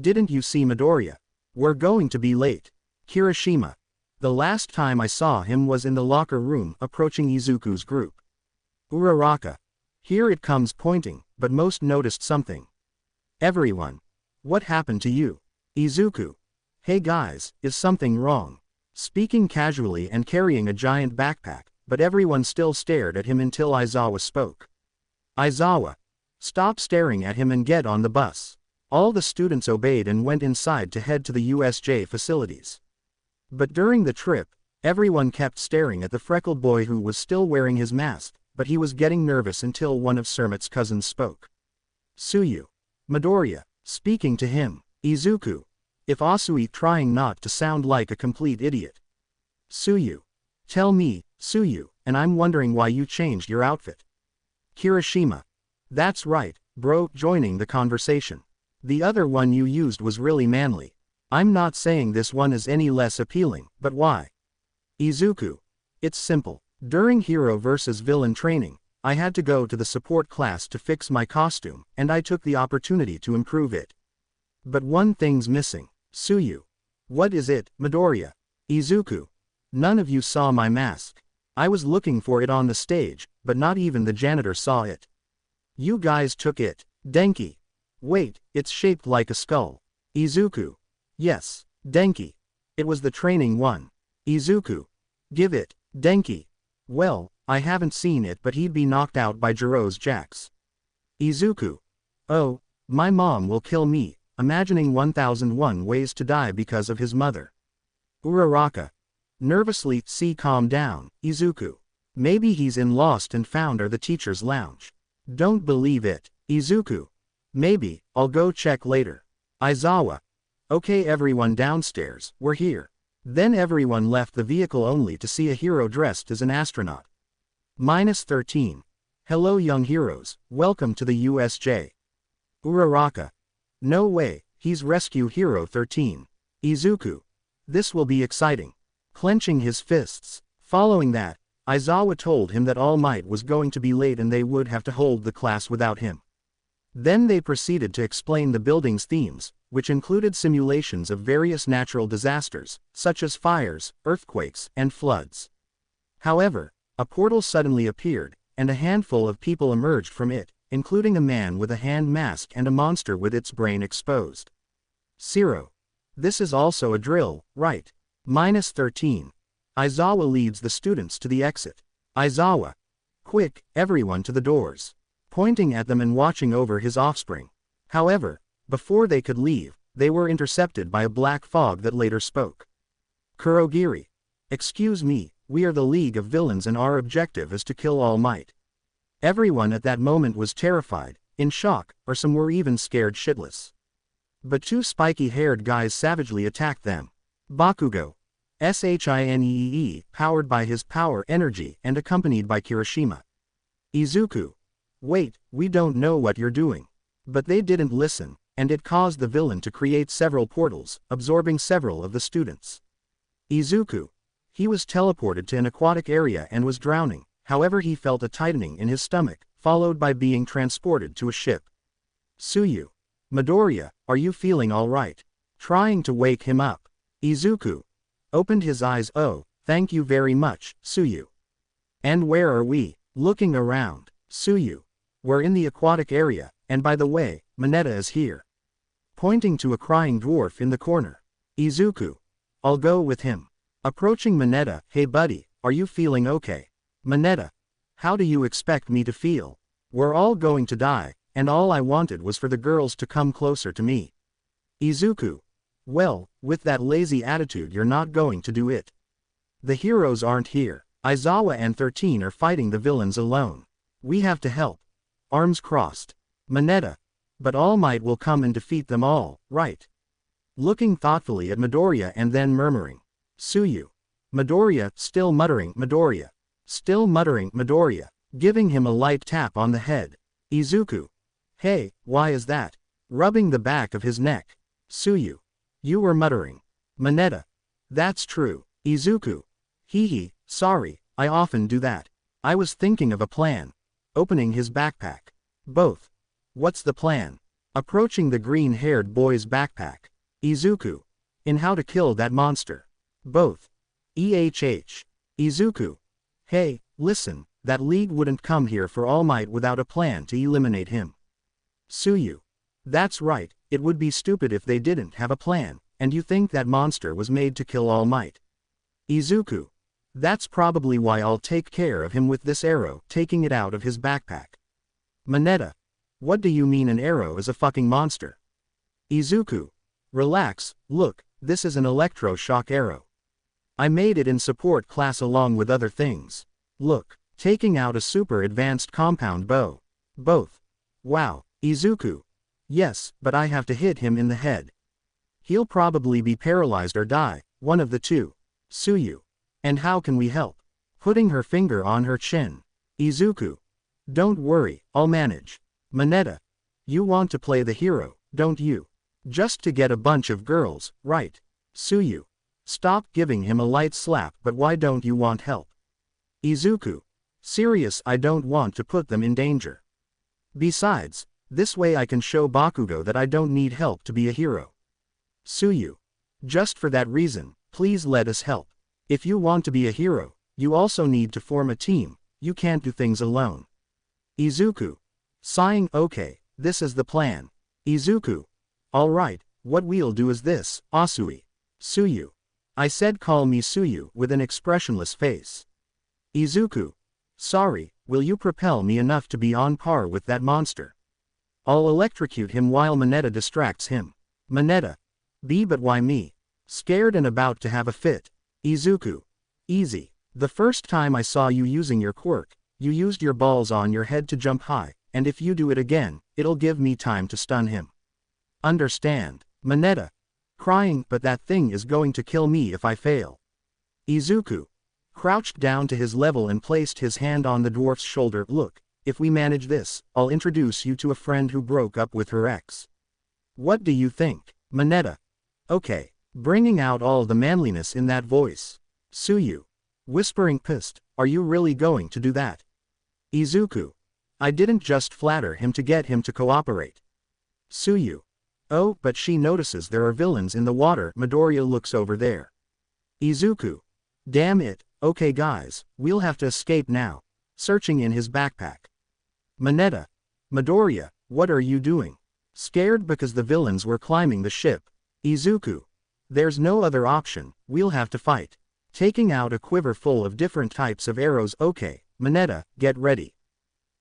[SPEAKER 1] Didn't you see Midoriya? We're going to be late. Kirishima. The last time I saw him was in the locker room, approaching Izuku's group. Uraraka. Here it comes pointing, but most noticed something. Everyone. What happened to you? Izuku. Hey guys, is something wrong? Speaking casually and carrying a giant backpack, but everyone still stared at him until Aizawa spoke. Aizawa. Stop staring at him and get on the bus. All the students obeyed and went inside to head to the USJ facilities. But during the trip, everyone kept staring at the freckled boy who was still wearing his mask, but he was getting nervous until one of Surmit's cousins spoke. Tsuyu. Midoriya. Speaking to him. Izuku. If Asui, trying not to sound like a complete idiot. Tsuyu. Tell me, Tsuyu, and I'm wondering why you changed your outfit. Kirishima. That's right, bro, joining the conversation. The other one you used was really manly. I'm not saying this one is any less appealing, but why? Izuku. It's simple. During hero versus villain training, I had to go to the support class to fix my costume, and I took the opportunity to improve it. But one thing's missing. Tsuyu. What is it, Midoriya? Izuku. None of you saw my mask. I was looking for it on the stage, but not even the janitor saw it. You guys took it. Denki. Wait, it's shaped like a skull. Izuku. Yes, Denki. It was the training one. Izuku. Give it, Denki. Well, I haven't seen it, but he'd be knocked out by Jiro's Jax. Izuku. Oh, my mom will kill me, imagining 1001 ways to die because of his mother. Uraraka. Nervously, calm down, Izuku. Maybe he's in Lost and Found or the teacher's lounge. Don't believe it, Izuku. Maybe, I'll go check later. Aizawa. Okay everyone downstairs, we're here. Then everyone left the vehicle only to see a hero dressed as an astronaut. -13. Hello young heroes, welcome to the USJ. Uraraka. No way, he's Rescue Hero 13. Izuku. This will be exciting. Clenching his fists. Following that, Aizawa told him that All Might was going to be late and they would have to hold the class without him. Then they proceeded to explain the building's themes, which included simulations of various natural disasters, such as fires, earthquakes, and floods. However, a portal suddenly appeared, and a handful of people emerged from it, including a man with a hand mask and a monster with its brain exposed. 0. This is also a drill, right? -13. Aizawa leads the students to the exit. Aizawa. Quick, everyone to the doors. Pointing at them and watching over his offspring. However, before they could leave, they were intercepted by a black fog that later spoke. Kurogiri. Excuse me, we are the League of Villains and our objective is to kill All Might. Everyone at that moment was terrified, in shock, or some were even scared shitless. But two spiky-haired guys savagely attacked them. Bakugo. Shinee, powered by his power energy and accompanied by Kirishima. Izuku. Wait, we don't know what you're doing. But they didn't listen, and it caused the villain to create several portals, absorbing several of the students. Izuku. He was teleported to an aquatic area and was drowning, however he felt a tightening in his stomach, followed by being transported to a ship. Tsuyu. Midoriya, are you feeling alright? Trying to wake him up. Izuku. Opened his eyes. Oh, thank you very much, Tsuyu. And where are we? Looking around. Tsuyu. We're in the aquatic area, and by the way, Mineta is here. Pointing to a crying dwarf in the corner. Izuku. I'll go with him. Approaching Mineta. Hey buddy, are you feeling okay? Mineta. How do you expect me to feel? We're all going to die, and all I wanted was for the girls to come closer to me. Izuku. Well, with that lazy attitude you're not going to do it. The heroes aren't here. Aizawa and 13 are fighting the villains alone. We have to help. Arms crossed. Mineta. But All Might will come and defeat them all, right? Looking thoughtfully at Midoriya and then murmuring. Tsuyu. Midoriya, still muttering. Midoriya. Still muttering. Midoriya. Giving him a light tap on the head. Izuku. Hey, why is that? Rubbing the back of his neck. Tsuyu. You were muttering. Mineta. That's true. Izuku. Hee, sorry, I often do that. I was thinking of a plan. Opening his backpack. Both. What's the plan? Approaching the green-haired boy's backpack. Izuku. In how to kill that monster. Both. Izuku. Hey, listen, that league wouldn't come here for All Might without a plan to eliminate him. Tsuyu. That's right, it would be stupid if they didn't have a plan, and you think that monster was made to kill All Might. Izuku. That's probably why I'll take care of him with this arrow, taking it out of his backpack. Mineta. What do you mean an arrow is a fucking monster? Izuku. Relax, look, this is an electroshock arrow. I made it in support class along with other things. Look, taking out a super advanced compound bow. Both. Wow, Izuku. Yes, but I have to hit him in the head. He'll probably be paralyzed or die, one of the two. Tsuyu. And how can we help? Putting her finger on her chin. Izuku. Don't worry, I'll manage. Mineta. You want to play the hero, don't you? Just to get a bunch of girls, right? Tsuyu. Stop giving him a light slap, but why don't you want help? Izuku. Serious, I don't want to put them in danger. Besides, this way I can show Bakugo that I don't need help to be a hero. Tsuyu. Just for that reason, please let us help. If you want to be a hero, you also need to form a team, you can't do things alone. Izuku. Sighing. Okay, this is the plan. Izuku. Alright, what we'll do is this, Asui. Tsuyu. I said call me Tsuyu with an expressionless face. Izuku. Sorry, will you propel me enough to be on par with that monster? I'll electrocute him while Mineta distracts him. Mineta. But why me? Scared and about to have a fit. Izuku. Easy. The first time I saw you using your quirk, you used your balls on your head to jump high, and if you do it again, it'll give me time to stun him. Understand. Mineta. Crying, but that thing is going to kill me if I fail. Izuku. Crouched down to his level and placed his hand on the dwarf's shoulder. Look, if we manage this, I'll introduce you to a friend who broke up with her ex. What do you think? Mineta. Okay. Bringing out all the manliness in that voice. Tsuyu. Whispering pissed, are you really going to do that? Izuku. I didn't just flatter him to get him to cooperate. Tsuyu. Oh, but she notices there are villains in the water. Midoriya looks over there. Izuku. Damn it, okay guys, we'll have to escape now. searching in his backpack. Mineta. Midoriya, what are you doing? Scared because the villains were climbing the ship. Izuku. There's no other option, we'll have to fight. Taking out a quiver full of different types of arrows. Okay, Mineta, get ready.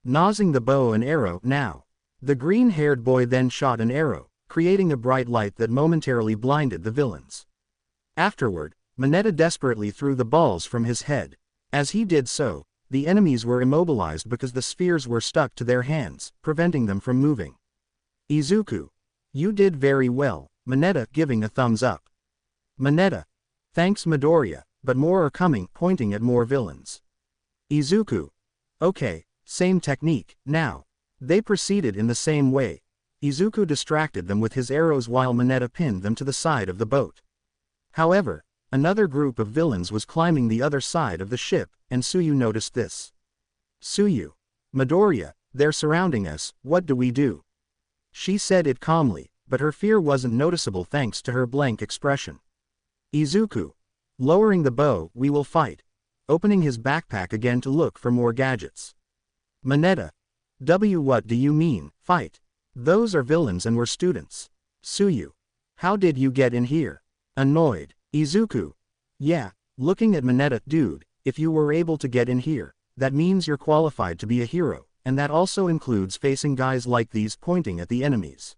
[SPEAKER 1] Nosing the bow and arrow now. The green-haired boy then shot an arrow, creating a bright light that momentarily blinded the villains. Afterward, Mineta desperately threw the balls from his head. As he did so, the enemies were immobilized because the spheres were stuck to their hands, preventing them from moving. Izuku. You did very well, Mineta giving a thumbs up. Mineta. Thanks Midoriya, but more are coming, pointing at more villains. Izuku. Okay, same technique, now. They proceeded in the same way. Izuku distracted them with his arrows while Mineta pinned them to the side of the boat. However, another group of villains was climbing the other side of the ship, and Tsuyu noticed this. Tsuyu. Midoriya, they're surrounding us, what do we do? She said it calmly, but her fear wasn't noticeable thanks to her blank expression. Izuku. Lowering the bow, we will fight. Opening his backpack again to look for more gadgets. Mineta. What do you mean, fight? Those are villains and we're students. Tsuyu. How did you get in here? Annoyed. Izuku. Yeah, looking at Mineta, dude, if you were able to get in here, that means you're qualified to be a hero, and that also includes facing guys like these pointing at the enemies.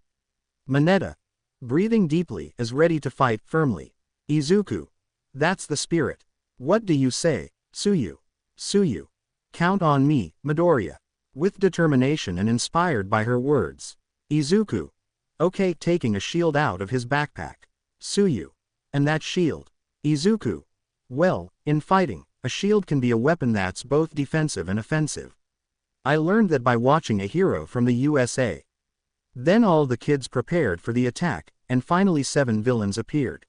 [SPEAKER 1] Mineta. Breathing deeply, as ready to fight firmly. Izuku. That's the spirit. What do you say, Tsuyu? Tsuyu. Count on me, Midoriya. With determination and inspired by her words. Izuku. Okay, taking a shield out of his backpack. Tsuyu. And that shield. Izuku. Well, in fighting, a shield can be a weapon that's both defensive and offensive. I learned that by watching a hero from the USA. Then all the kids prepared for the attack, and finally 7 villains appeared.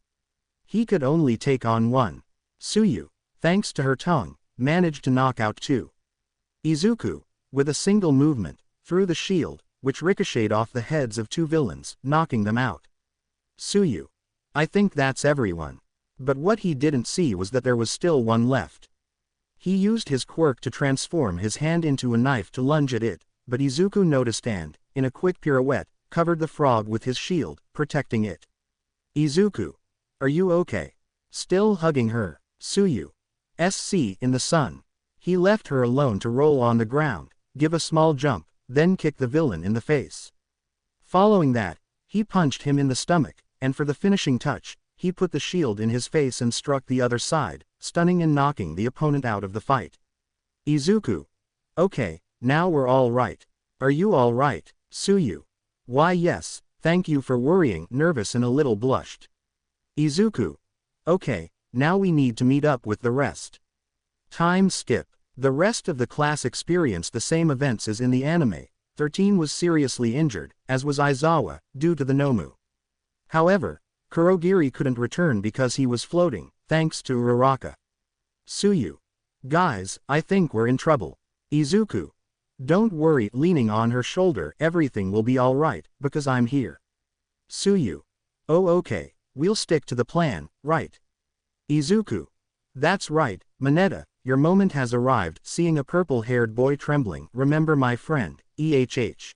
[SPEAKER 1] He could only take on one. Tsuyu, thanks to her tongue, managed to knock out 2. Izuku, with a single movement, threw the shield, which ricocheted off the heads of 2 villains, knocking them out. Tsuyu. I think that's everyone. But what he didn't see was that there was still one left. He used his quirk to transform his hand into a knife to lunge at it, but Izuku noticed and, in a quick pirouette, covered the frog with his shield, protecting it. Izuku. Are you okay? Still hugging her. Tsuyu. SC in the sun. He left her alone to roll on the ground, give a small jump, then kick the villain in the face. Following that, he punched him in the stomach, and for the finishing touch, he put the shield in his face and struck the other side, stunning and knocking the opponent out of the fight. Izuku. Okay, now we're all right. Are you all right, Tsuyu? Why yes, thank you for worrying, nervous and a little blushed. Izuku. Okay, now we need to meet up with the rest. Time skip. The rest of the class experienced the same events as in the anime. 13 was seriously injured, as was Aizawa, due to the Nomu. However, Kurogiri couldn't return because he was floating, thanks to Uraraka. Tsuyu. Guys, I think we're in trouble. Izuku. Don't worry, leaning on her shoulder, everything will be alright, because I'm here. Tsuyu. Oh okay, we'll stick to the plan, right? Izuku. That's right, Mineta, your moment has arrived, seeing a purple-haired boy trembling, remember my friend, EHH.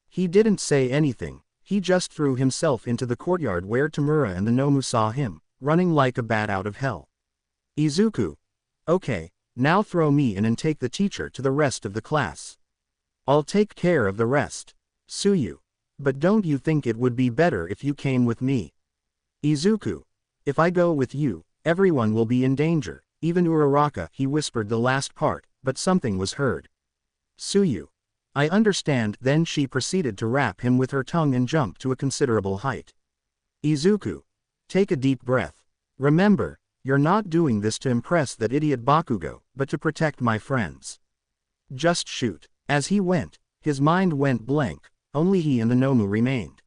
[SPEAKER 1] He didn't say anything, he just threw himself into the courtyard where Tamura and the Nomu saw him, running like a bat out of hell. Izuku. Okay, now throw me in and take the teacher to the rest of the class. I'll take care of the rest. Tsuyu. But don't you think it would be better if you came with me? Izuku. If I go with you, everyone will be in danger, even Uraraka. He whispered the last part, but something was heard. Tsuyu. I understand. Then she proceeded to wrap him with her tongue and jump to a considerable height. Izuku. Take a deep breath. Remember, you're not doing this to impress that idiot Bakugo, but to protect my friends. Just shoot. As he went, his mind went blank, only he and the Nomu remained.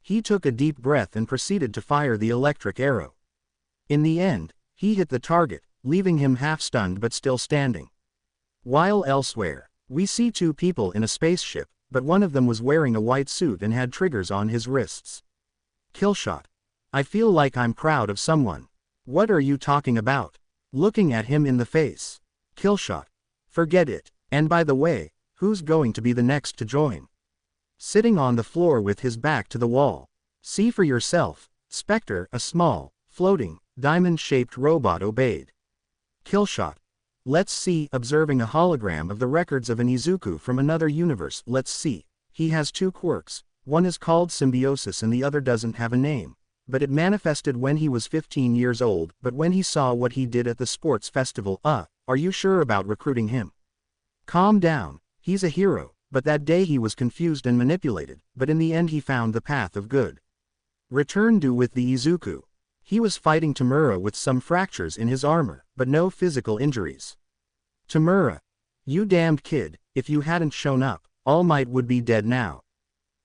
[SPEAKER 1] He took a deep breath and proceeded to fire the electric arrow. In the end, he hit the target, leaving him half-stunned but still standing. While elsewhere, we see 2 people in a spaceship, but one of them was wearing a white suit and had triggers on his wrists. Killshot. I feel like I'm proud of someone. What are you talking about? Looking at him in the face. Killshot. Forget it. And by the way, who's going to be the next to join? Sitting on the floor with his back to the wall. See for yourself. Spectre, a small, floating, diamond-shaped robot obeyed. Killshot. Let's see, observing a hologram of the records of an Izuku from another universe. Let's see. He has two quirks. One is called symbiosis and the other doesn't have a name. But it manifested when he was 15 years old, but when he saw what he did at the sports festival, are you sure about recruiting him? Calm down. He's a hero, but that day he was confused and manipulated, but in the end he found the path of good. Return to with the Izuku. He was fighting Tamura with some fractures in his armor, but no physical injuries. Tamura. You damned kid, if you hadn't shown up, All Might would be dead now.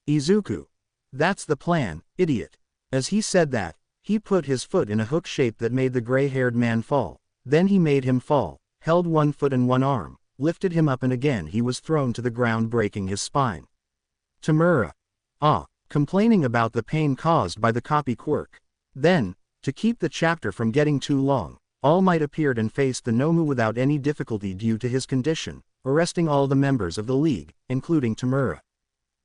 [SPEAKER 1] Izuku. That's the plan, idiot. As he said that, he put his foot in a hook shape that made the gray-haired man fall. Then he made him fall, held one foot and one arm, lifted him up and again he was thrown to the ground breaking his spine. Tamura. Complaining about the pain caused by the copy quirk. Then, to keep the chapter from getting too long, All Might appeared and faced the Nomu without any difficulty due to his condition, arresting all the members of the league, including Tamura.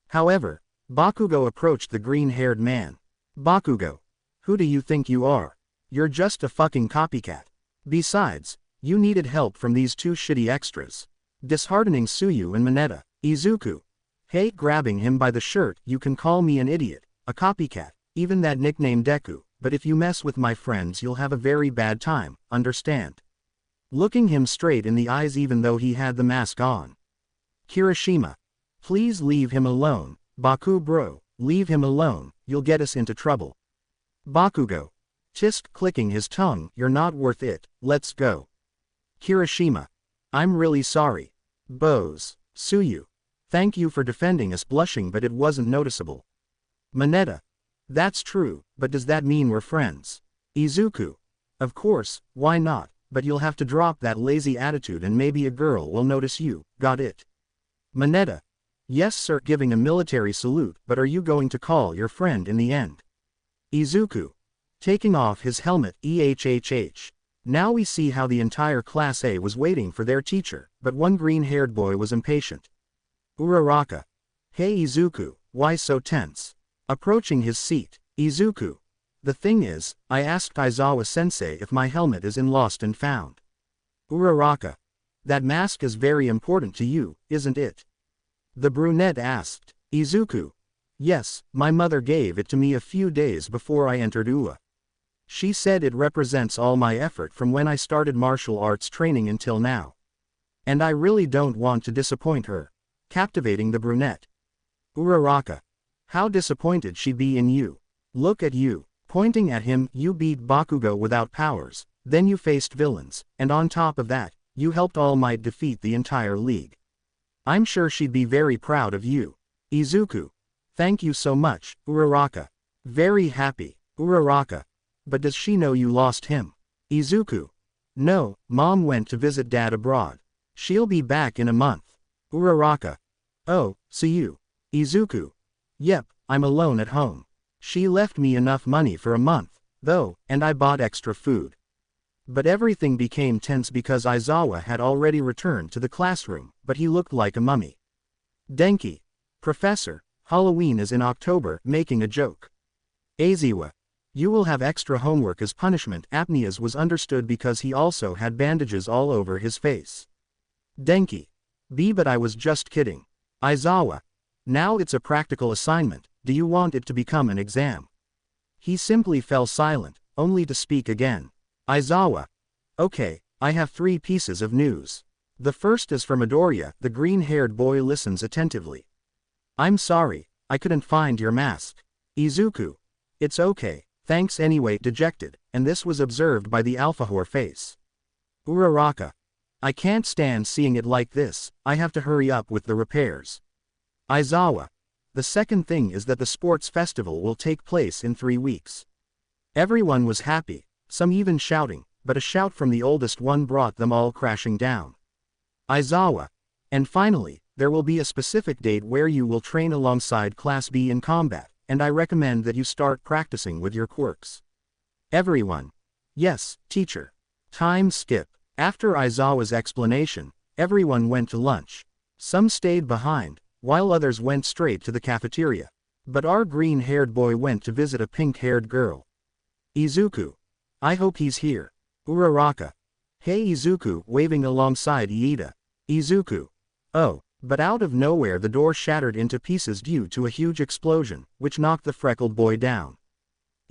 [SPEAKER 1] However, Bakugo approached the green-haired man. Bakugo. Who do you think you are? You're just a fucking copycat. Besides, you needed help from these two shitty extras. Disheartening Tsuyu and Mineta. Izuku. Hey, grabbing him by the shirt, you can call me an idiot, a copycat, even that nickname Deku, but if you mess with my friends you'll have a very bad time, understand? Looking him straight in the eyes even though he had the mask on. Kirishima. Please leave him alone, Baku bro, leave him alone, you'll get us into trouble. Bakugo. Tisk clicking his tongue, you're not worth it, let's go. Kirishima. I'm really sorry. Bose. Tsuyu. Thank you for defending us, blushing but it wasn't noticeable. Mineta. That's true, but does that mean we're friends? Izuku. Of course, why not, but you'll have to drop that lazy attitude and maybe a girl will notice you, got it? Mineta. Yes sir, giving a military salute, but are you going to call your friend in the end? Izuku. Taking off his helmet, Now we see how the entire Class A was waiting for their teacher, but one green-haired boy was impatient. Uraraka. Hey Izuku, why so tense? Approaching his seat. Izuku. The thing is, I asked Aizawa-sensei if my helmet is in Lost and Found. Uraraka. That mask is very important to you, isn't it? The brunette asked. Izuku. Yes, my mother gave it to me a few days before I entered UA. She said it represents all my effort from when I started martial arts training until now. And I really don't want to disappoint her. Captivating the brunette. Uraraka. How disappointed she'd be in you. Look at you. Pointing at him, you beat Bakugo without powers, then you faced villains, and on top of that, you helped All Might defeat the entire league. I'm sure she'd be very proud of you. Izuku. Thank you so much, Uraraka. Very happy, Uraraka. But does she know you lost him? Izuku. No, Mom went to visit Dad abroad. She'll be back in a month. Uraraka. Oh, see you. Izuku. Yep, I'm alone at home. She left me enough money for a month, though, and I bought extra food. But everything became tense because Aizawa had already returned to the classroom, but he looked like a mummy. Denki. Professor, Halloween is in October, making a joke. Aizawa. You will have extra homework as punishment. Apneas was understood because he also had bandages all over his face. Denki. But I was just kidding. Aizawa. Now it's a practical assignment, do you want it to become an exam? He simply fell silent, only to speak again. Aizawa. Okay, I have 3 pieces of news. The first is from Midoriya. The green-haired boy listens attentively. I'm sorry, I couldn't find your mask. Izuku. It's okay, thanks anyway. Dejected, and this was observed by the alpha-whore face. Uraraka. I can't stand seeing it like this, I have to hurry up with the repairs. Aizawa. The second thing is that the sports festival will take place in 3 weeks. Everyone was happy, some even shouting, but a shout from the oldest one brought them all crashing down. Aizawa. And finally, there will be a specific date where you will train alongside Class B in combat, and I recommend that you start practicing with your quirks. Everyone. Yes, teacher. Time skip. After Aizawa's explanation, Everyone went to lunch. Some stayed behind, while others went straight to the cafeteria. But our green-haired boy went to visit a pink-haired girl. Izuku. I hope he's here. Uraraka. Hey Izuku, waving alongside Iida. Izuku. Oh, but out of nowhere the door shattered into pieces due to a huge explosion, which knocked the freckled boy down.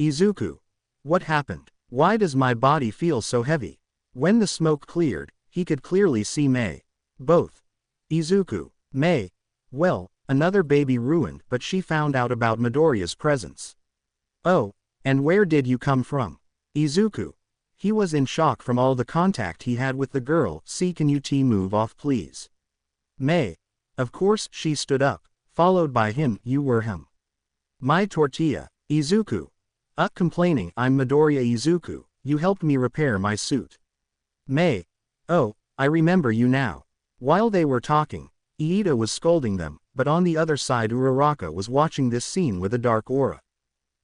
[SPEAKER 1] Izuku. What happened? Why does my body feel so heavy? When the smoke cleared, he could clearly see Mei. Both. Izuku. Mei. Well, another baby ruined, but she found out about Midoriya's presence. Oh, and where did you come from? Izuku. He was in shock from all the contact he had with the girl. See, can you move off please? Mei. Of course. She stood up, followed by him. You were him. My tortilla. Izuku. Complaining. I'm Midoriya Izuku, you helped me repair my suit. Mei. Oh, I remember you now. While they were talking, Iida was scolding them, but on the other side Uraraka was watching this scene with a dark aura.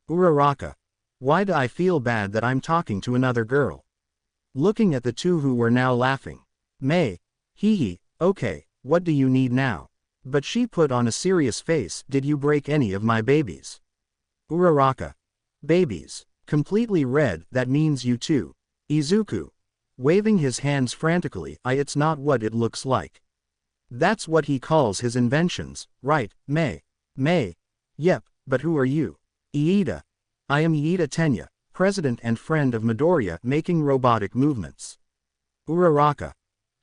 [SPEAKER 1] Uraraka. Why do I feel bad that I'm talking to another girl? Looking at the two who were now laughing. Mei. Hee. Okay, what do you need now? But she put on a serious face. Did you break any of my babies? Uraraka. Babies. Completely red. That means you too. Izuku. Waving his hands frantically. It's not what it looks like. That's what he calls his inventions, right, Mei? Mei. Yep, but who are you? Iida. I am Iida Tenya, president and friend of Midoriya, making robotic movements. Uraraka.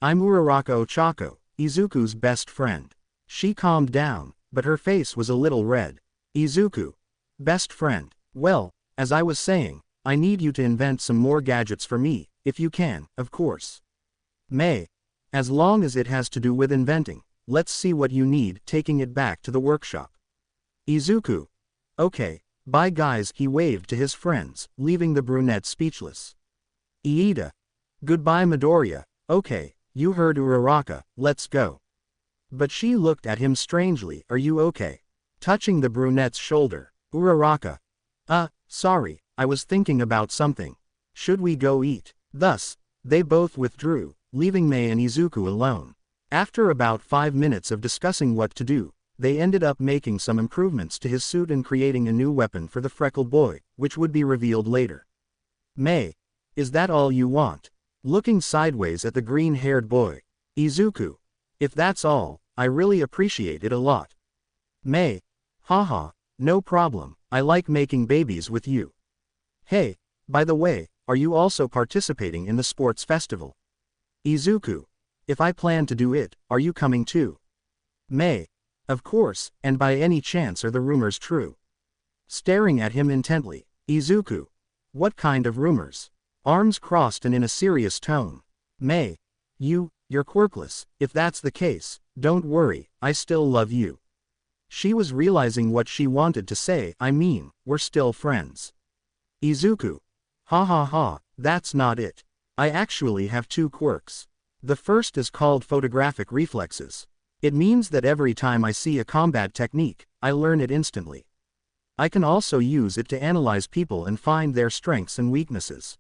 [SPEAKER 1] I'm Uraraka Ochaco, Izuku's best friend. She calmed down, but her face was a little red. Izuku. Best friend. Well, as I was saying, I need you to invent some more gadgets for me, if you can, of course. Mei. As long as it has to do with inventing, let's see what you need. Taking it back to the workshop. Izuku. Okay, bye guys. He waved to his friends, leaving the brunette speechless. Iida. Goodbye Midoriya. Okay, you heard Uraraka, let's go. But she looked at him strangely. Are you okay? Touching the brunette's shoulder. Uraraka. Sorry, I was thinking about something. Should we go eat? Thus, they both withdrew, leaving Mei and Izuku alone. After about 5 minutes of discussing what to do, they ended up making some improvements to his suit and creating a new weapon for the freckled boy, which would be revealed later. Mei. Is that all you want? Looking sideways at the green-haired boy. Izuku. If that's all, I really appreciate it a lot. Mei. Haha, no problem, I like making babies with you. Hey, by the way, are you also participating in the sports festival? Izuku. If I plan to do it, are you coming too? Mei. Of course, and by any chance are the rumors true? Staring at him intently. Izuku. What kind of rumors? Arms crossed and in a serious tone. Mei. You're quirkless. If that's the case, don't worry, I still love you. She was realizing what she wanted to say. I mean, we're still friends. Izuku. Ha, that's not it. I actually have 2 quirks. The first is called photographic reflexes. It means that every time I see a combat technique, I learn it instantly. I can also use it to analyze people and find their strengths and weaknesses.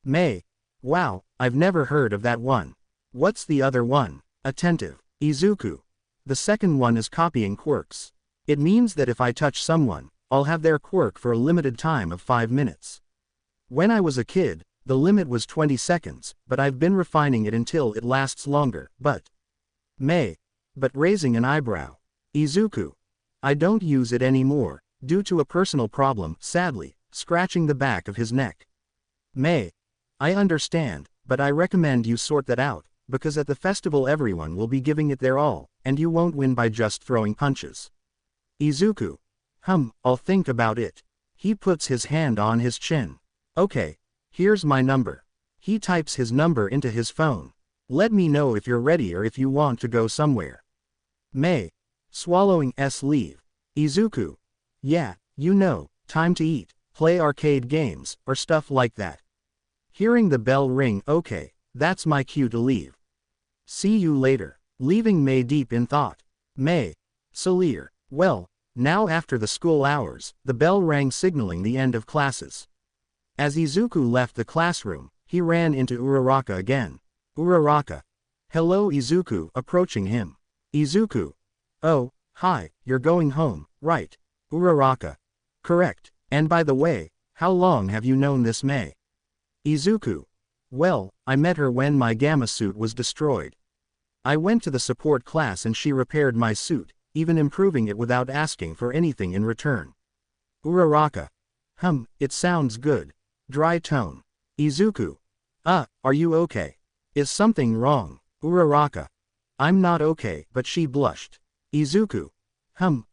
[SPEAKER 1] Mei. Wow, I've never heard of that one. What's the other one? Attentive. Izuku. The second one is copying quirks. It means that if I touch someone, I'll have their quirk for a limited time of 5 minutes. When I was a kid, the limit was 20 seconds, but I've been refining it until it lasts longer. But Mei. But raising an eyebrow. Izuku. I don't use it anymore, due to a personal problem, sadly, scratching the back of his neck. Mei. I understand, but I recommend you sort that out, because at the festival everyone will be giving it their all, and you won't win by just throwing punches. Izuku. I'll think about it. He puts his hand on his chin. Okay, here's my number. He types his number into his phone. Let me know if you're ready or if you want to go somewhere. Mei. Swallowing leave. Izuku. Yeah, time to eat, play arcade games, or stuff like that. Hearing the bell ring. Okay, that's my cue to leave. See you later. Leaving Mei deep in thought. Mei. Salir. Well, now after the school hours, the bell rang signaling the end of classes. As Izuku left the classroom, he ran into Uraraka again. Uraraka. Hello Izuku, approaching him. Izuku. Oh, hi, you're going home, right? Uraraka. Correct, and by the way, how long have you known this Mei? Izuku. Well, I met her when my gamma suit was destroyed. I went to the support class and she repaired my suit, even improving it without asking for anything in return. Uraraka. It sounds good. Dry tone. Izuku. Are you okay? Is something wrong? Uraraka. I'm not okay, but she blushed. Izuku.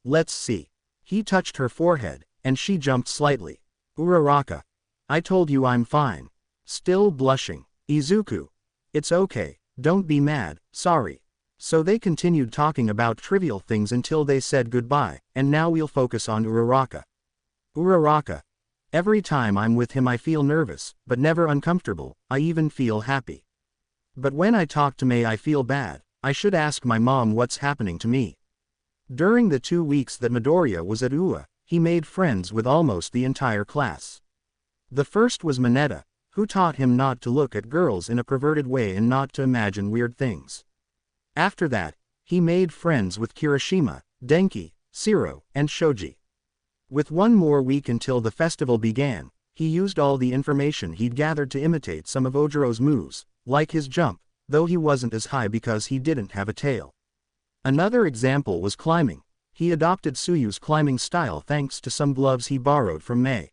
[SPEAKER 1] Let's see. He touched her forehead, and she jumped slightly. Uraraka. I told you I'm fine. Still blushing. Izuku. It's okay, don't be mad, sorry. So they continued talking about trivial things until they said goodbye, and now we'll focus on Uraraka. Uraraka. Every time I'm with him I feel nervous, but never uncomfortable, I even feel happy. But when I talk to Mei I feel bad, I should ask my mom what's happening to me. During the 2 weeks that Midoriya was at UA, he made friends with almost the entire class. The first was Mineta, who taught him not to look at girls in a perverted way and not to imagine weird things. After that, he made friends with Kirishima, Denki, Shiro, and Shoji. With 1 more week until the festival began, he used all the information he'd gathered to imitate some of Ojiro's moves, like his jump, though he wasn't as high because he didn't have a tail. Another example was climbing. He adopted Suyu's climbing style thanks to some gloves he borrowed from Mei.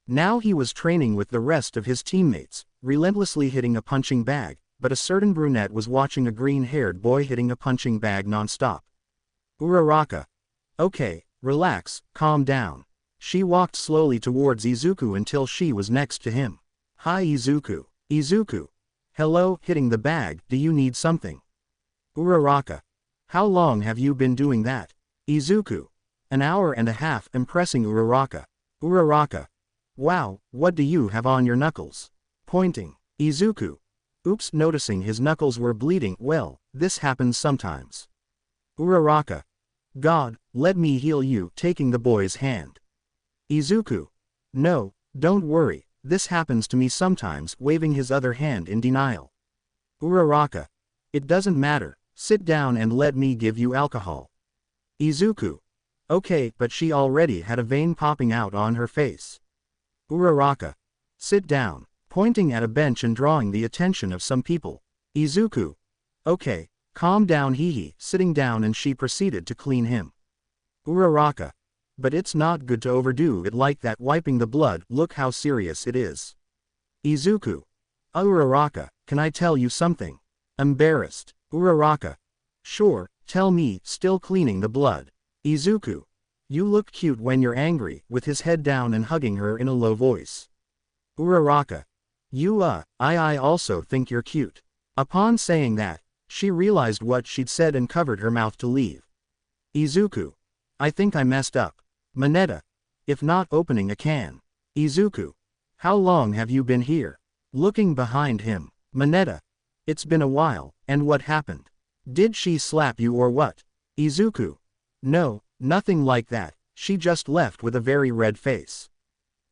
[SPEAKER 1] Now he was training with the rest of his teammates, relentlessly hitting a punching bag, but a certain brunette was watching a green-haired boy hitting a punching bag non-stop. Uraraka. Okay, relax, calm down. She walked slowly towards Izuku until she was next to him. Hi Izuku. Izuku. Hello, hitting the bag, do you need something? Uraraka. How long have you been doing that? Izuku. An hour and a half, impressing Uraraka. Uraraka. Wow, what do you have on your knuckles? Pointing. Izuku. Oops, noticing his knuckles were bleeding. Well, this happens sometimes. Uraraka. God, let me heal you, taking the boy's hand. Izuku. No, don't worry, this happens to me sometimes, waving his other hand in denial. Uraraka. It doesn't matter, sit down and let me give you alcohol. Izuku. Okay, but she already had a vein popping out on her face. Uraraka. Sit down, pointing at a bench and drawing the attention of some people. Izuku. Okay, calm down hehe, sitting down, and she proceeded to clean him. Uraraka. But it's not good to overdo it like that, wiping the blood, look how serious it is. Izuku. Uraraka, can I tell you something? Embarrassed. Uraraka. Sure, tell me, still cleaning the blood. Izuku. You look cute when you're angry, with his head down and hugging her in a low voice. Uraraka. I also think you're cute. Upon saying that, she realized what she'd said and covered her mouth to leave. Izuku. I think I messed up. Mineta. If not, opening a can. Izuku. How long have you been here? Looking behind him. Mineta. It's been a while, and what happened? Did she slap you or what? Izuku. No, nothing like that, she just left with a very red face.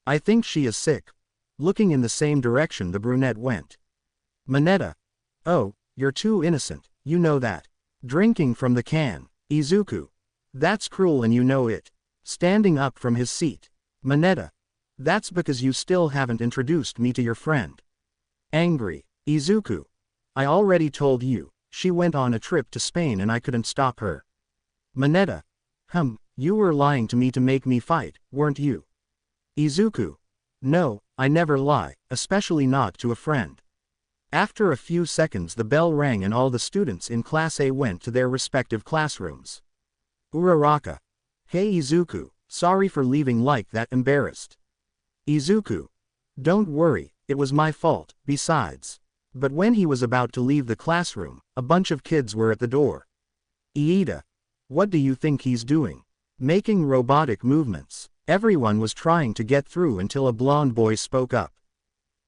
[SPEAKER 1] I think she is sick. Looking in the same direction the brunette went. Mineta. Oh, you're too innocent, you know that. Drinking from the can. Izuku. That's cruel and you know it. Standing up from his seat. Mineta. That's because you still haven't introduced me to your friend. Angry. Izuku. I already told you, she went on a trip to Spain and I couldn't stop her. Mineta. You were lying to me to make me fight, weren't you? Izuku. No, I never lie, especially not to a friend. After a few seconds the bell rang and all the students in Class A went to their respective classrooms. Uraraka. Hey Izuku, sorry for leaving like that, embarrassed. Izuku. Don't worry, it was my fault, besides. But when he was about to leave the classroom, a bunch of kids were at the door. Iida. What do you think he's doing? Making robotic movements. Everyone was trying to get through until a blonde boy spoke up.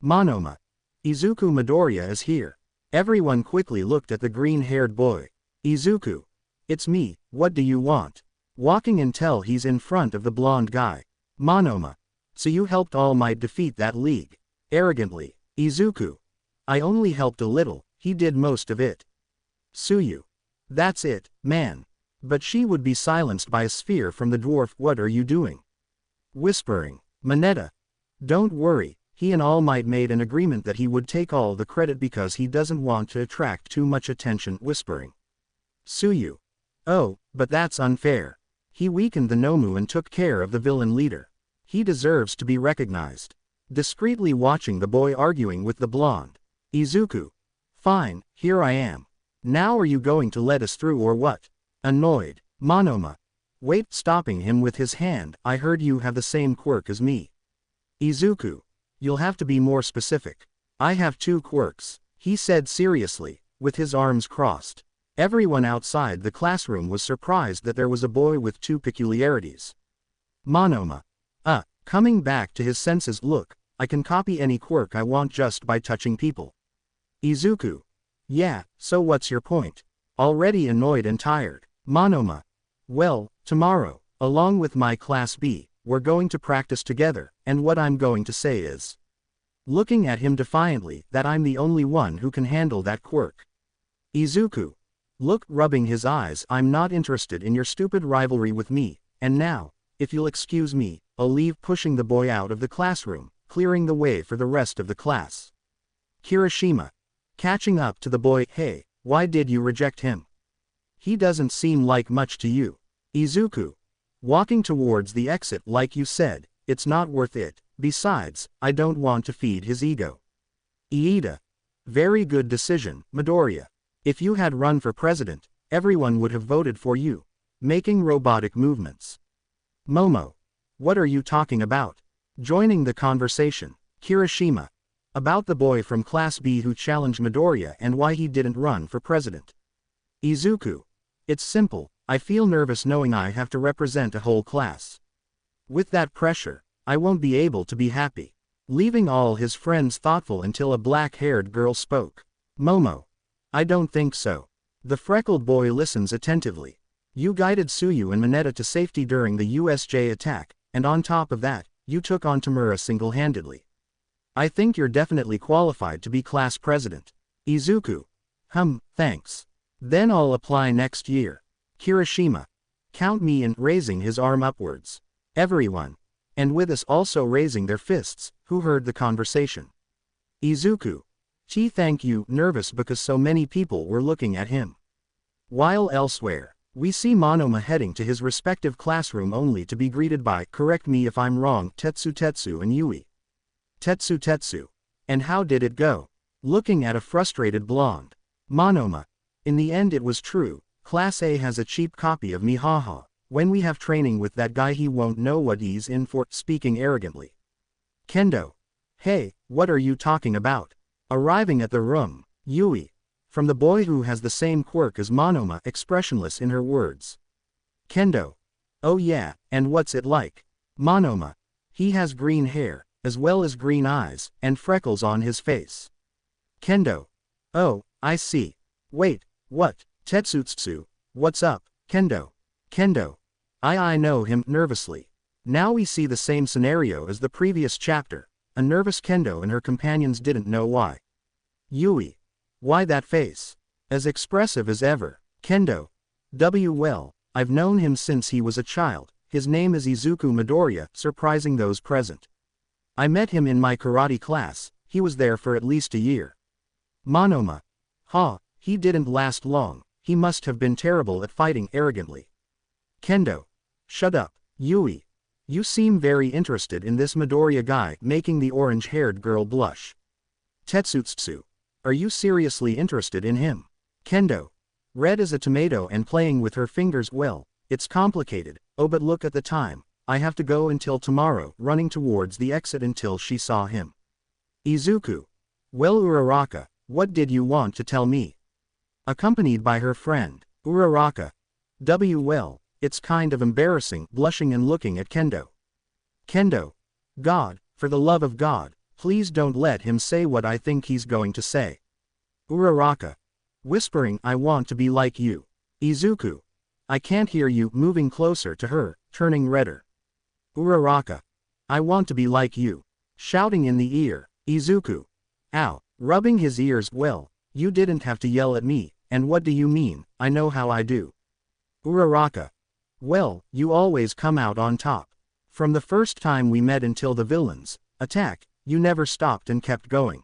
[SPEAKER 1] Monoma. Izuku, Midoriya is here. Everyone quickly looked at the green-haired boy. Izuku. It's me, what do you want? Walking until he's in front of the blonde guy. Monoma. So you helped All Might defeat that league. Arrogantly. Izuku. I only helped a little, he did most of it. Tsuyu. That's it, man. But she would be silenced by a sphere from the dwarf. What are you doing? Whispering. Mineta. Don't worry, he and All Might made an agreement that he would take all the credit because he doesn't want to attract too much attention. Whispering. Tsuyu. Oh, but that's unfair. He weakened the Nomu and took care of the villain leader. He deserves to be recognized. Discreetly watching the boy arguing with the blonde. Izuku. Fine, here I am. Now are you going to let us through or what? Annoyed. Monoma. Wait, stopping him with his hand. I heard you have the same quirk as me. Izuku. You'll have to be more specific. I have 2 quirks, he said seriously, with his arms crossed. Everyone outside the classroom was surprised that there was a boy with 2 peculiarities. Monoma. Coming back to his senses. Look, I can copy any quirk I want just by touching people. Izuku. Yeah, so what's your point? Already annoyed and tired. Monoma. Well, tomorrow, along with my class B, we're going to practice together, and what I'm going to say is, looking at him defiantly, that I'm the only one who can handle that quirk. Izuku. Look, rubbing his eyes, I'm not interested in your stupid rivalry with me, and now, if you'll excuse me, I'll leave. Pushing the boy out of the classroom, clearing the way for the rest of the class. Kirishima. Catching up to the boy. Hey, why did you reject him? He doesn't seem like much to you. Izuku. Walking towards the exit. Like you said, it's not worth it. Besides, I don't want to feed his ego. Iida. Very good decision, Midoriya. If you had run for president, everyone would have voted for you. Making robotic movements. Momo. What are you talking about? Joining the conversation. Kirishima. About the boy from Class B who challenged Midoriya and why he didn't run for president. Izuku. It's simple, I feel nervous knowing I have to represent a whole class. With that pressure, I won't be able to be happy. Leaving all his friends thoughtful until a black-haired girl spoke. Momo. I don't think so. The freckled boy listens attentively. You guided Tsuyu and Mineta to safety during the USJ attack, and on top of that, you took on Tamura single-handedly. I think you're definitely qualified to be class president. Izuku. Thanks. Then I'll apply next year. Kirishima. Count me in. Raising his arm upwards. Everyone. And with us also raising their fists, who heard the conversation. Izuku. Thank you. Nervous because so many people were looking at him. While elsewhere, we see Monoma heading to his respective classroom only to be greeted by, correct me if I'm wrong, Tetsu and Yui. Tetsu. And how did it go? Looking at a frustrated blonde. Monoma. In the end it was true, Class A has a cheap copy of me. Haha. When we have training with that guy he won't know what he's in for. Speaking arrogantly. Kendo. Hey, what are you talking about? Arriving at the room. Yui. From the boy who has the same quirk as Monoma, expressionless in her words. Kendo. Oh yeah, and what's it like? Monoma. He has green hair, as well as green eyes, and freckles on his face. Kendo. Oh, I see. Wait, what? Tetsutsu. What's up, Kendo? Kendo. I know him. Nervously. Now we see the same scenario as the previous chapter. A nervous Kendo and her companions didn't know why. Yui. Why that face? As expressive as ever. Kendo. Well, I've known him since he was a child. His name is Izuku Midoriya, surprising those present. I met him in my karate class, he was there for at least a year. Monoma. He didn't last long, he must have been terrible at fighting. Arrogantly. Kendo. Shut up, Yui. You seem very interested in this Midoriya guy, making the orange-haired girl blush. Tetsutsu. Are you seriously interested in him? Kendo. Red as a tomato and playing with her fingers. Well, it's complicated. Oh, but look at the time. I have to go until tomorrow. Running towards the exit until she saw him. Izuku. Well, Uraraka, what did you want to tell me? Accompanied by her friend, Uraraka. Well, it's kind of embarrassing. Blushing and looking at Kendo. Kendo. God, for the love of God, please don't let him say what I think he's going to say. Uraraka. Whispering, I want to be like you. Izuku. I can't hear you. Moving closer to her, turning redder. Uraraka. I want to be like you. Shouting in the ear. Izuku. Ow. Rubbing his ears. Well, you didn't have to yell at me. And what do you mean? I know how I do. Uraraka. Well, you always come out on top. From the first time we met until the villains attack, you never stopped and kept going.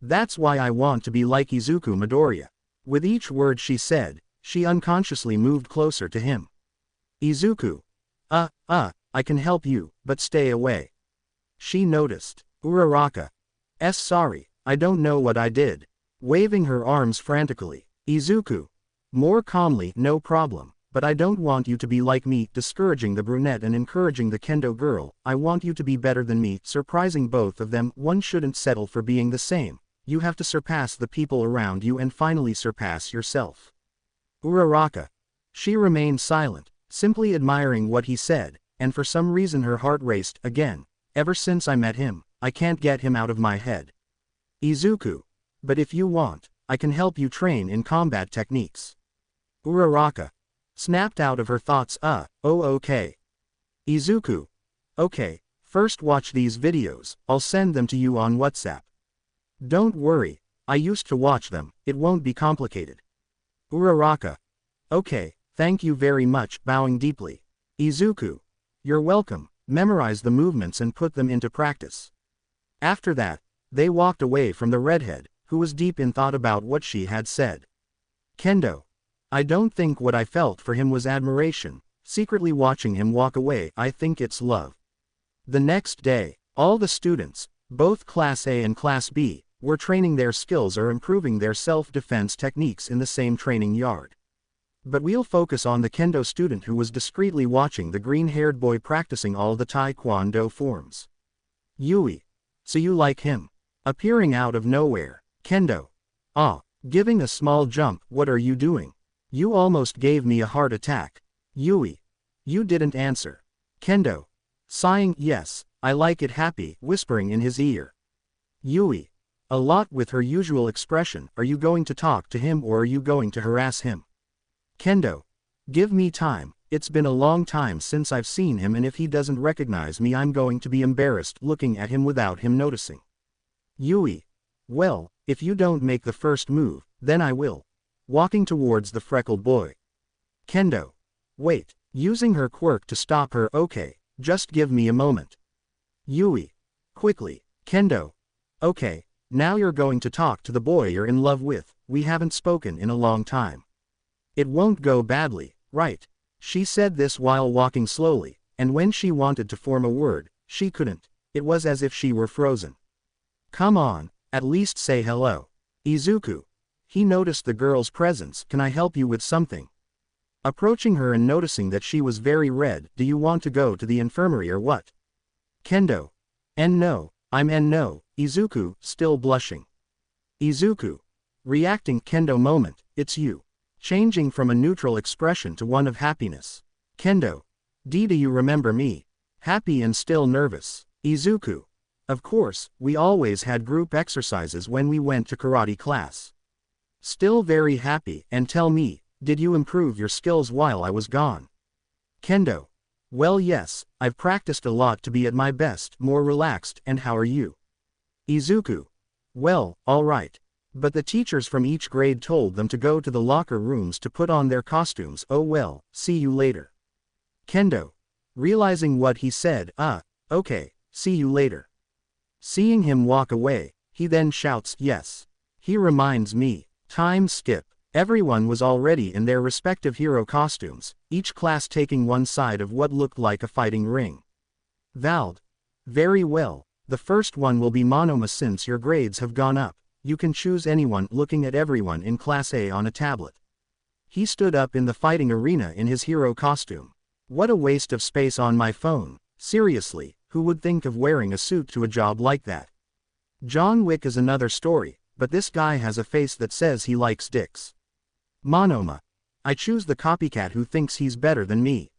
[SPEAKER 1] That's why I want to be like Izuku Midoriya. With each word she said, she unconsciously moved closer to him. Izuku. I can help you, but stay away. She noticed. Uraraka. Sorry, I don't know what I did. Waving her arms frantically. Izuku. More calmly, no problem, but I don't want you to be like me, discouraging the brunette and encouraging the kendo girl. I want you to be better than me, surprising both of them. One shouldn't settle for being the same. You have to surpass the people around you and finally surpass yourself. Uraraka. She remained silent, simply admiring what he said, and for some reason her heart raced again. Ever since I met him, I can't get him out of my head. Izuku. But if you want, I can help you train in combat techniques. Uraraka. Snapped out of her thoughts. Okay. Izuku. Okay, first watch these videos, I'll send them to you on WhatsApp. Don't worry, I used to watch them, it won't be complicated. Uraraka. Okay, thank you very much, bowing deeply. Izuku. You're welcome, memorize the movements and put them into practice. After that, they walked away from the redhead, who was deep in thought about what she had said. Kendo. I don't think what I felt for him was admiration, secretly watching him walk away, I think it's love. The next day, all the students, both Class A and Class B, were training their skills or improving their self-defense techniques in the same training yard. But we'll focus on the kendo student who was discreetly watching the green-haired boy practicing all the taekwondo forms. Yui. So you like him? Appearing out of nowhere. Kendo. Giving a small jump, what are you doing? You almost gave me a heart attack. Yui. You didn't answer. Kendo. Sighing, yes, I like it, happy, whispering in his ear. Yui. A lot with her usual expression, are you going to talk to him or are you going to harass him? Kendo. Give me time, it's been a long time since I've seen him and if he doesn't recognize me I'm going to be embarrassed looking at him without him noticing. Yui. Well, if you don't make the first move, then I will. Walking towards the freckled boy. Kendo. Wait, using her quirk to stop her, okay, just give me a moment. Yui. Quickly. Kendo. Okay, now you're going to talk to the boy you're in love with, we haven't spoken in a long time. It won't go badly, right? She said this while walking slowly, and when she wanted to form a word, she couldn't. It was as if she were frozen. Come on, at least say hello. Izuku. He noticed the girl's presence, can I help you with something? Approaching her and noticing that she was very red, do you want to go to the infirmary or what? Kendo. No, no, Izuku, still blushing. Izuku. Reacting, Kendo moment, it's you. Changing from a neutral expression to one of happiness. Kendo. Do you remember me? Happy and still nervous. Izuku. Of course, we always had group exercises when we went to karate class. Still very happy, and tell me, did you improve your skills while I was gone? Kendo. Well yes, I've practiced a lot to be at my best, more relaxed, and how are you? Izuku. Well, alright. But the teachers from each grade told them to go to the locker rooms to put on their costumes, oh well, see you later. Kendo. Realizing what he said, okay, see you later. Seeing him walk away, he then shouts, yes. He reminds me. Time skip. Everyone was already in their respective hero costumes, each class taking one side of what looked like a fighting ring. Vald. Very well, the first one will be Monoma since your grades have gone up. You can choose anyone, looking at everyone in Class A on a tablet. He stood up in the fighting arena in his hero costume. What a waste of space on my phone, seriously, who would think of wearing a suit to a job like that? John Wick is another story, but this guy has a face that says he likes dicks. Monoma. I choose the copycat who thinks he's better than me.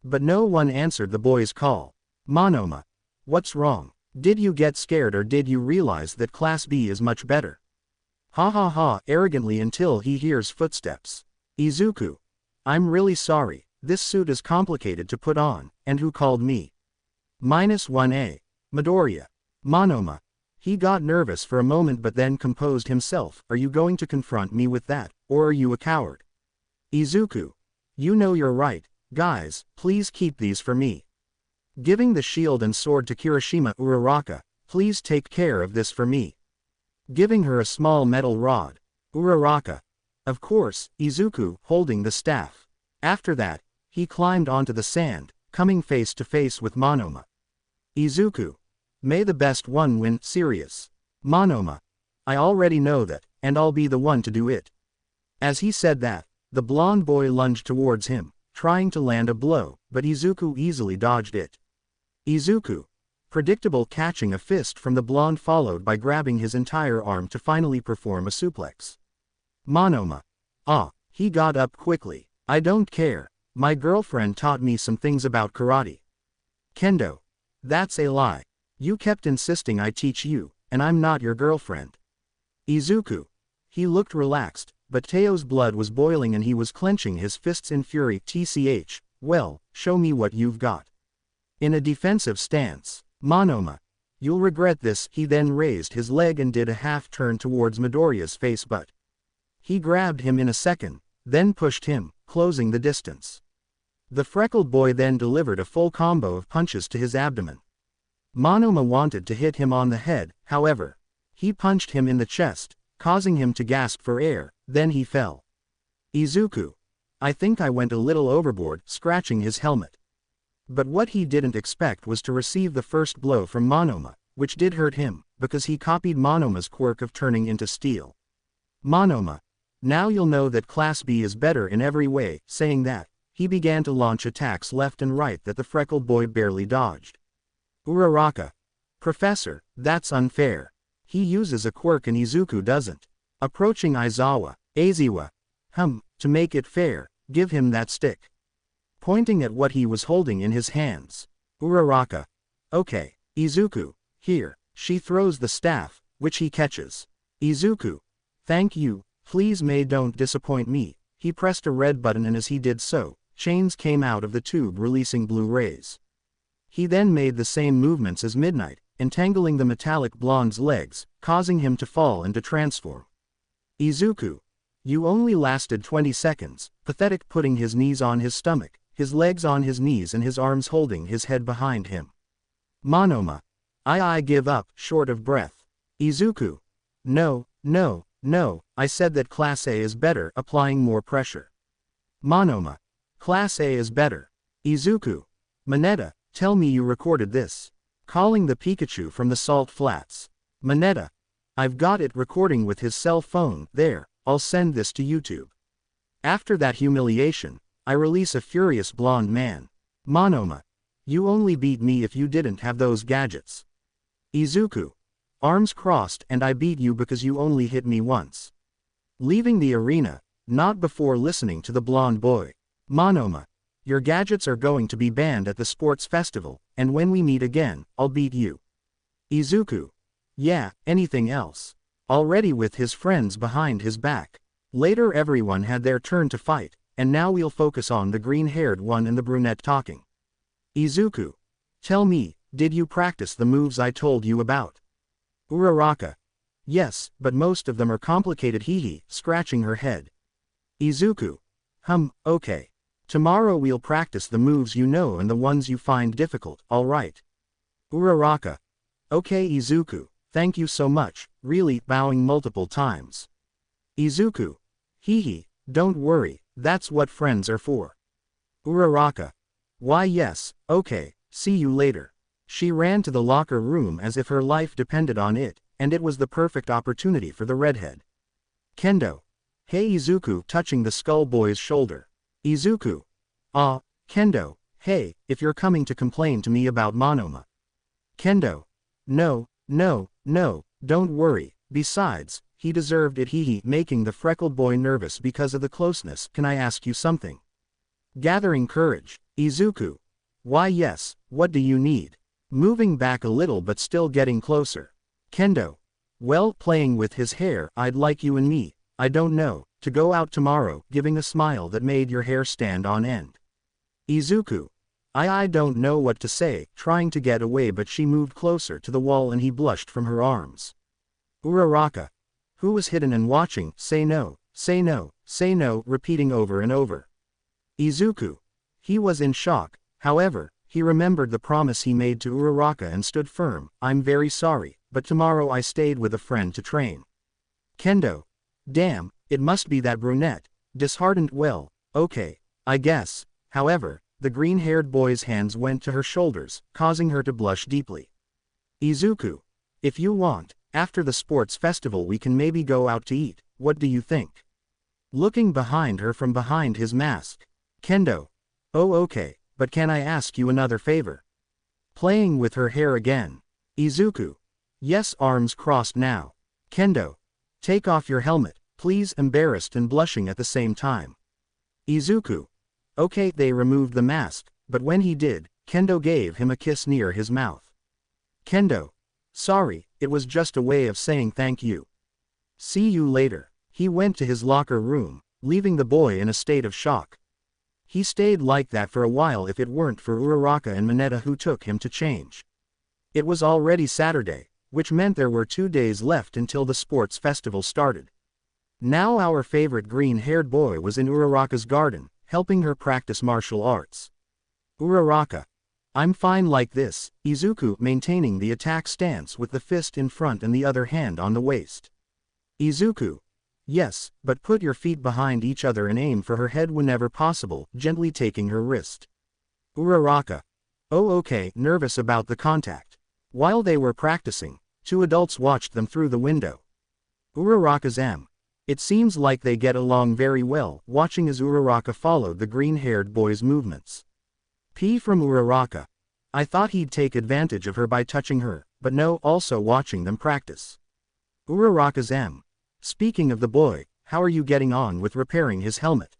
[SPEAKER 1] But no one answered the boy's call. Monoma. What's wrong? Did you get scared or did you realize that Class B is much better? Ha ha ha, arrogantly until he hears footsteps. Izuku. I'm really sorry, this suit is complicated to put on, and who called me? -1A. Midoriya. Monoma. He got nervous for a moment but then composed himself. Are you going to confront me with that, or are you a coward? Izuku. You know you're right. Guys, please keep these for me. Giving the shield and sword to Kirishima. Uraraka, please take care of this for me. Giving her a small metal rod. Uraraka. Of course, Izuku, holding the staff. After that, he climbed onto the sand, coming face to face with Monoma. Izuku. May the best one win. Serious. Monoma. I already know that, and I'll be the one to do it. As he said that, the blonde boy lunged towards him, trying to land a blow, but Izuku easily dodged it. Izuku. Predictable, catching a fist from the blonde followed by grabbing his entire arm to finally perform a suplex. Monoma. Ah, he got up quickly. I don't care. My girlfriend taught me some things about karate. Kendo. That's a lie. You kept insisting I teach you, and I'm not your girlfriend. Izuku. He looked relaxed, but Teo's blood was boiling and he was clenching his fists in fury. TCH, well, show me what you've got. In a defensive stance. Monoma. You'll regret this. He then raised his leg and did a half turn towards Midoriya's face, but he grabbed him in a second, then pushed him, closing the distance. The freckled boy then delivered a full combo of punches to his abdomen. Monoma wanted to hit him on the head, however. He punched him in the chest, causing him to gasp for air, then he fell. Izuku. I think I went a little overboard, scratching his helmet. But what he didn't expect was to receive the first blow from Monoma, which did hurt him, because he copied Monoma's quirk of turning into steel. Monoma. Now you'll know that Class B is better in every way. Saying that, he began to launch attacks left and right that the freckled boy barely dodged. Uraraka. Professor, that's unfair. He uses a quirk and Izuku doesn't. Approaching Aizawa. Aizawa. To make it fair, give him that stick. Pointing at what he was holding in his hands. Uraraka. Okay. Izuku. Here. She throws the staff, which he catches. Izuku. Thank you, please don't disappoint me. He pressed a red button and as he did so, chains came out of the tube releasing blue rays. He then made the same movements as Midnight, entangling the metallic blonde's legs, causing him to fall and to transform. Izuku. You only lasted 20 seconds, pathetic, putting his knees on his stomach, his legs on his knees and his arms holding his head behind him. Monoma. I give up, short of breath. Izuku. No, I said that Class A is better, applying more pressure. Monoma. Class A is better. Izuku. Mineta, tell me you recorded this. Calling the Pikachu from the Salt Flats. Mineta. I've got it recording with his cell phone. There, I'll send this to YouTube. After that humiliation, I release a furious blonde man. Monoma. You only beat me if you didn't have those gadgets. Izuku. Arms crossed, and I beat you because you only hit me once. Leaving the arena, not before listening to the blonde boy. Monoma. Your gadgets are going to be banned at the sports festival, and when we meet again, I'll beat you. Izuku. Yeah, anything else. Already with his friends behind his back. Later everyone had their turn to fight, and now we'll focus on the green-haired one and the brunette talking. Izuku. Tell me, did you practice the moves I told you about? Uraraka. Yes, but most of them are complicated. Hehe, scratching her head. Izuku. Okay. Tomorrow we'll practice the moves you know and the ones you find difficult, alright? Uraraka. Okay Izuku, thank you so much, really, bowing multiple times. Izuku. Hehe, don't worry, that's what friends are for. Uraraka. Why yes, okay, see you later. She ran to the locker room as if her life depended on it, and it was the perfect opportunity for the redhead. Kendo. Hey Izuku, touching the skull boy's shoulder. Izuku. Kendo, hey, if you're coming to complain to me about Monoma. Kendo. No, don't worry, besides, he deserved it. Hehe, making the freckled boy nervous because of the closeness. Can I ask you something? Gathering courage. Izuku. Why yes, what do you need? Moving back a little but still getting closer. Kendo. Well, playing with his hair. I'd like you and me, I don't know, to go out tomorrow, giving a smile that made your hair stand on end. Izuku. I don't know what to say, trying to get away, but she moved closer to the wall and he blushed from her arms. Uraraka, who was hidden and watching, say no, say no, say no, repeating over and over. Izuku. He was in shock, however, he remembered the promise he made to Uraraka and stood firm. I'm very sorry, but tomorrow I stayed with a friend to train. Kendo. Damn, it must be that brunette. Disheartened. Well, okay, I guess. However, the green-haired boy's hands went to her shoulders, causing her to blush deeply. Izuku. If you want, after the sports festival we can maybe go out to eat, what do you think? Looking behind her from behind his mask. Kendo. Oh okay, but can I ask you another favor? Playing with her hair again. Izuku. Yes, arms crossed now. Kendo. Take off your helmet, please, embarrassed and blushing at the same time. Izuku. Okay, they removed the mask, but when he did, Kendo gave him a kiss near his mouth. Kendo. Sorry, it was just a way of saying thank you. See you later. He went to his locker room, leaving the boy in a state of shock. He stayed like that for a while if it weren't for Uraraka and Mineta who took him to change. It was already Saturday, which meant there were 2 days left until the sports festival started. Now our favorite green-haired boy was in Uraraka's garden, helping her practice martial arts. Uraraka. I'm fine like this, Izuku maintaining the attack stance with the fist in front and the other hand on the waist. Izuku. Yes, but put your feet behind each other and aim for her head whenever possible, gently taking her wrist. Uraraka. Oh okay, nervous about the contact. While they were practicing, 2 adults watched them through the window. Uraraka's M. It seems like they get along very well, watching as Uraraka followed the green-haired boy's movements. P from Uraraka. I thought he'd take advantage of her by touching her, but no, also watching them practice. Uraraka's M. Speaking of the boy, how are you getting on with repairing his helmet?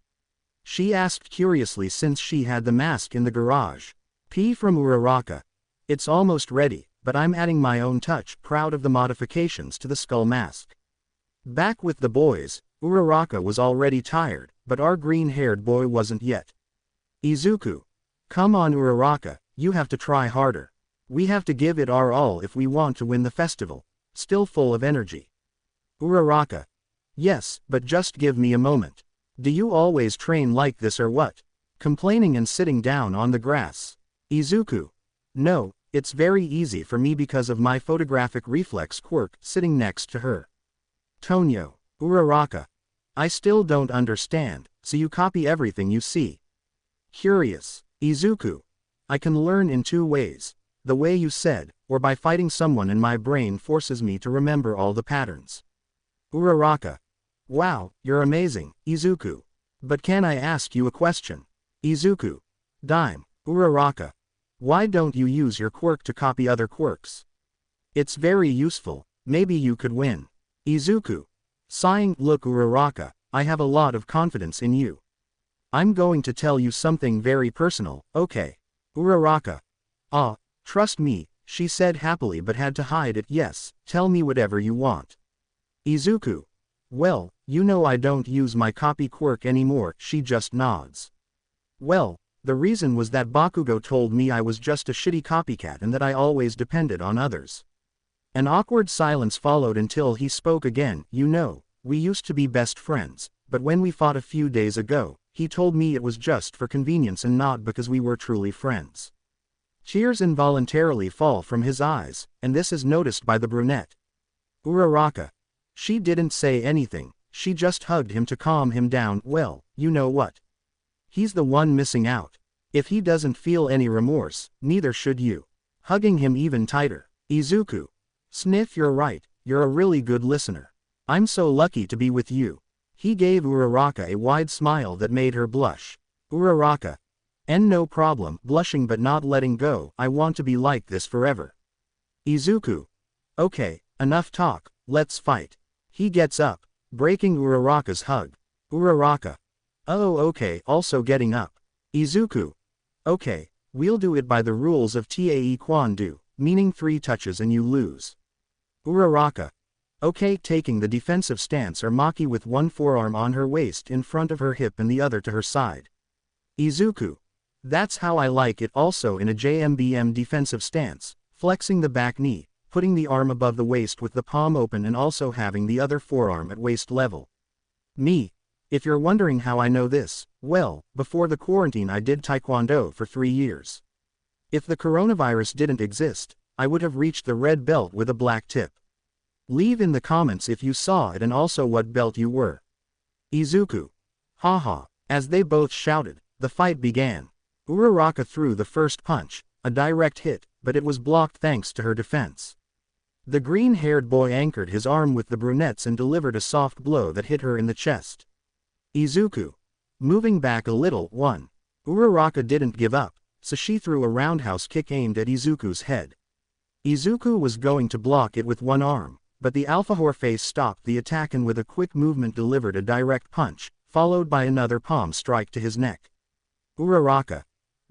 [SPEAKER 1] She asked curiously since she had the mask in the garage. P from Uraraka. It's almost ready, but I'm adding my own touch, proud of the modifications to the skull mask. Back with the boys, Uraraka was already tired, but our green-haired boy wasn't yet. Izuku. Come on Uraraka, you have to try harder. We have to give it our all if we want to win the festival. Still full of energy. Uraraka. Yes, but just give me a moment. Do you always train like this or what? Complaining and sitting down on the grass. Izuku. No, it's very easy for me because of my photographic reflex quirk, sitting next to her. Tonyo. Uraraka. I still don't understand, so you copy everything you see. Curious. Izuku. I can learn in 2 ways. The way you said, or by fighting someone and my brain forces me to remember all the patterns. Uraraka. Wow, you're amazing, Izuku. But can I ask you a question? Izuku. Dime. Uraraka. Why don't you use your quirk to copy other quirks? It's very useful, maybe you could win. Izuku. Sighing. Look Uraraka, I have a lot of confidence in you. I'm going to tell you something very personal, okay? Uraraka. Ah, trust me, she said happily but had to hide it. Yes, tell me whatever you want. Izuku. Well, you know I don't use my copy quirk anymore, she just nods. Well, the reason was that Bakugo told me I was just a shitty copycat and that I always depended on others. An awkward silence followed until he spoke again. You know, we used to be best friends, but when we fought a few days ago, he told me it was just for convenience and not because we were truly friends. Tears involuntarily fall from his eyes, and this is noticed by the brunette. Uraraka. She didn't say anything, she just hugged him to calm him down. Well, you know what? He's the one missing out. If he doesn't feel any remorse, neither should you. Hugging him even tighter. Izuku. Sniff. You're right, you're a really good listener. I'm so lucky to be with you. He gave Uraraka a wide smile that made her blush. Uraraka. And no problem, blushing but not letting go. I want to be like this forever. Izuku. Okay, enough talk, let's fight. He gets up, breaking Uraraka's hug. Uraraka. Oh okay, also getting up. Izuku. Okay, we'll do it by the rules of Taekwondo, meaning 3 touches and you lose. Uraraka. Okay, taking the defensive stance or maki with one forearm on her waist in front of her hip and the other to her side. Izuku. That's how I like it, also in a JMBM defensive stance, flexing the back knee, putting the arm above the waist with the palm open and also having the other forearm at waist level. Me. If you're wondering how I know this, well, before the quarantine I did taekwondo for 3 years. If the coronavirus didn't exist, I would have reached the red belt with a black tip. Leave in the comments if you saw it and also what belt you were. Izuku. Haha. As they both shouted, the fight began. Uraraka threw the first punch, a direct hit, but it was blocked thanks to her defense. The green-haired boy anchored his arm with the brunette's and delivered a soft blow that hit her in the chest. Izuku. Moving back a little, won. Uraraka didn't give up, so she threw a roundhouse kick aimed at Izuku's head. Izuku was going to block it with one arm, but the alpha whore face stopped the attack and with a quick movement delivered a direct punch, followed by another palm strike to his neck. Uraraka.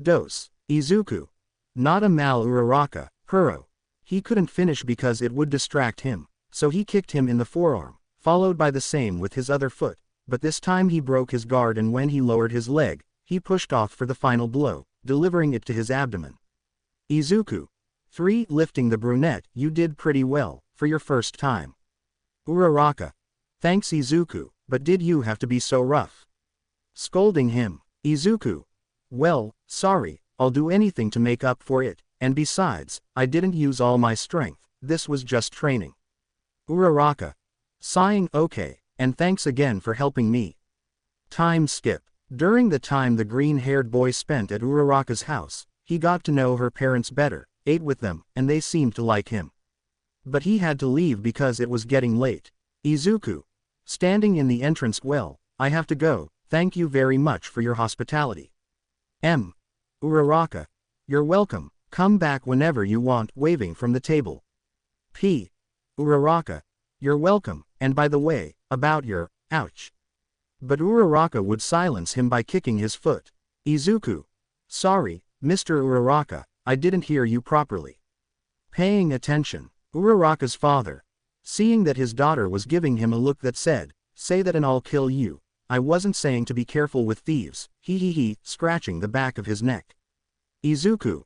[SPEAKER 1] Dose. Izuku. Not a mal Uraraka, Huro. He couldn't finish because it would distract him, so he kicked him in the forearm, followed by the same with his other foot, but this time he broke his guard and when he lowered his leg, he pushed off for the final blow, delivering it to his abdomen. Izuku. 3. Lifting the brunette, you did pretty well, for your first time. Uraraka. Thanks Izuku, but did you have to be so rough? Scolding him. Izuku. Well, sorry, I'll do anything to make up for it, and besides, I didn't use all my strength, this was just training. Uraraka. Sighing, okay, and thanks again for helping me. Time skip. During the time the green-haired boy spent at Uraraka's house, he got to know her parents better, ate with them, and they seemed to like him. But he had to leave because it was getting late. Izuku. Standing in the entrance, well, I have to go, thank you very much for your hospitality. Uraraka. You're welcome, come back whenever you want, waving from the table. P. Uraraka. You're welcome, and by the way, about your, ouch. But Uraraka would silence him by kicking his foot. Izuku. Sorry, Mr. Uraraka, I didn't hear you properly. Paying attention. Uraraka's father. Seeing that his daughter was giving him a look that said, say that and I'll kill you. I wasn't saying to be careful with thieves, he, scratching the back of his neck. Izuku.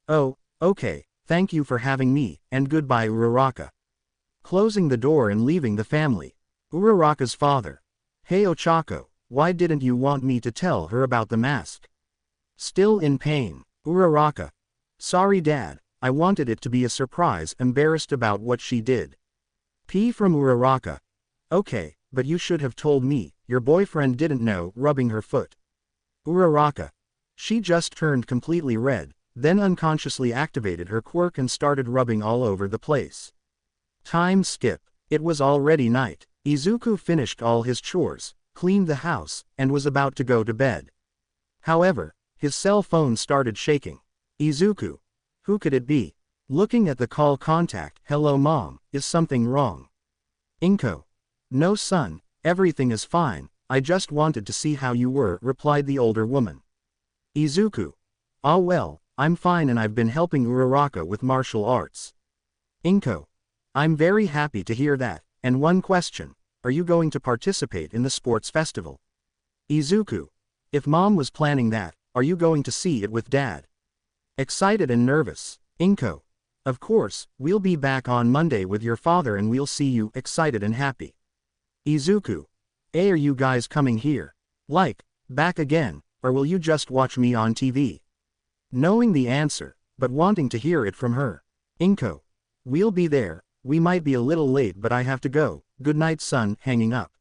[SPEAKER 1] Oh, okay, thank you for having me, and goodbye Uraraka. Closing the door and leaving the family. Uraraka's father. Hey Ochaco, why didn't you want me to tell her about the mask? Still in pain. Uraraka. Sorry Dad, I wanted it to be a surprise, embarrassed about what she did. P. From Uraraka. Okay, but you should have told me, your boyfriend didn't know, rubbing her foot. Uraraka. She just turned completely red, then unconsciously activated her quirk and started rubbing all over the place. Time skip. It was already night. Izuku finished all his chores, cleaned the house, and was about to go to bed. However, his cell phone started shaking. Izuku. Who could it be? Looking at the call contact, hello mom, is something wrong? Inko. No son, everything is fine, I just wanted to see how you were, replied the older woman. Izuku. Ah well, I'm fine and I've been helping Uraraka with martial arts. Inko. I'm very happy to hear that, and one question, are you going to participate in the sports festival? Izuku. If mom was planning that, are you going to see it with dad? Excited and nervous. Inko. Of course, we'll be back on Monday with your father and we'll see you, excited and happy. Izuku. Hey, are you guys coming here? Like, back again, or will you just watch me on TV? Knowing the answer, but wanting to hear it from her. Inko. We'll be there, we might be a little late but I have to go, good night son, hanging up.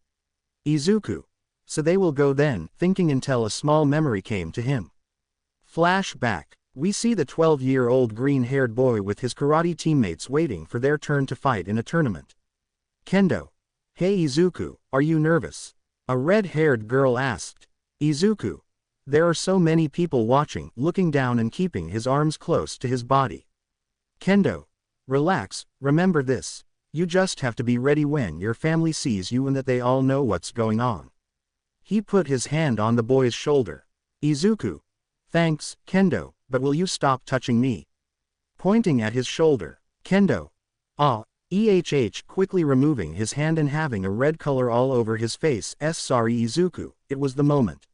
[SPEAKER 1] Izuku. So they will go then, thinking until a small memory came to him. Flashback. We see the 12-year-old green-haired boy with his karate teammates waiting for their turn to fight in a tournament. Kendo. Hey Izuku, are you nervous? A red-haired girl asked. Izuku. There are so many people watching, looking down and keeping his arms close to his body. Kendo. Relax, remember this. You just have to be ready when your family sees you and that they all know what's going on. He put his hand on the boy's shoulder. Izuku. Thanks, Kendo, but will you stop touching me? Pointing at his shoulder. Kendo. Ah, quickly removing his hand and having a red color all over his face. Sorry Izuku, it was the moment.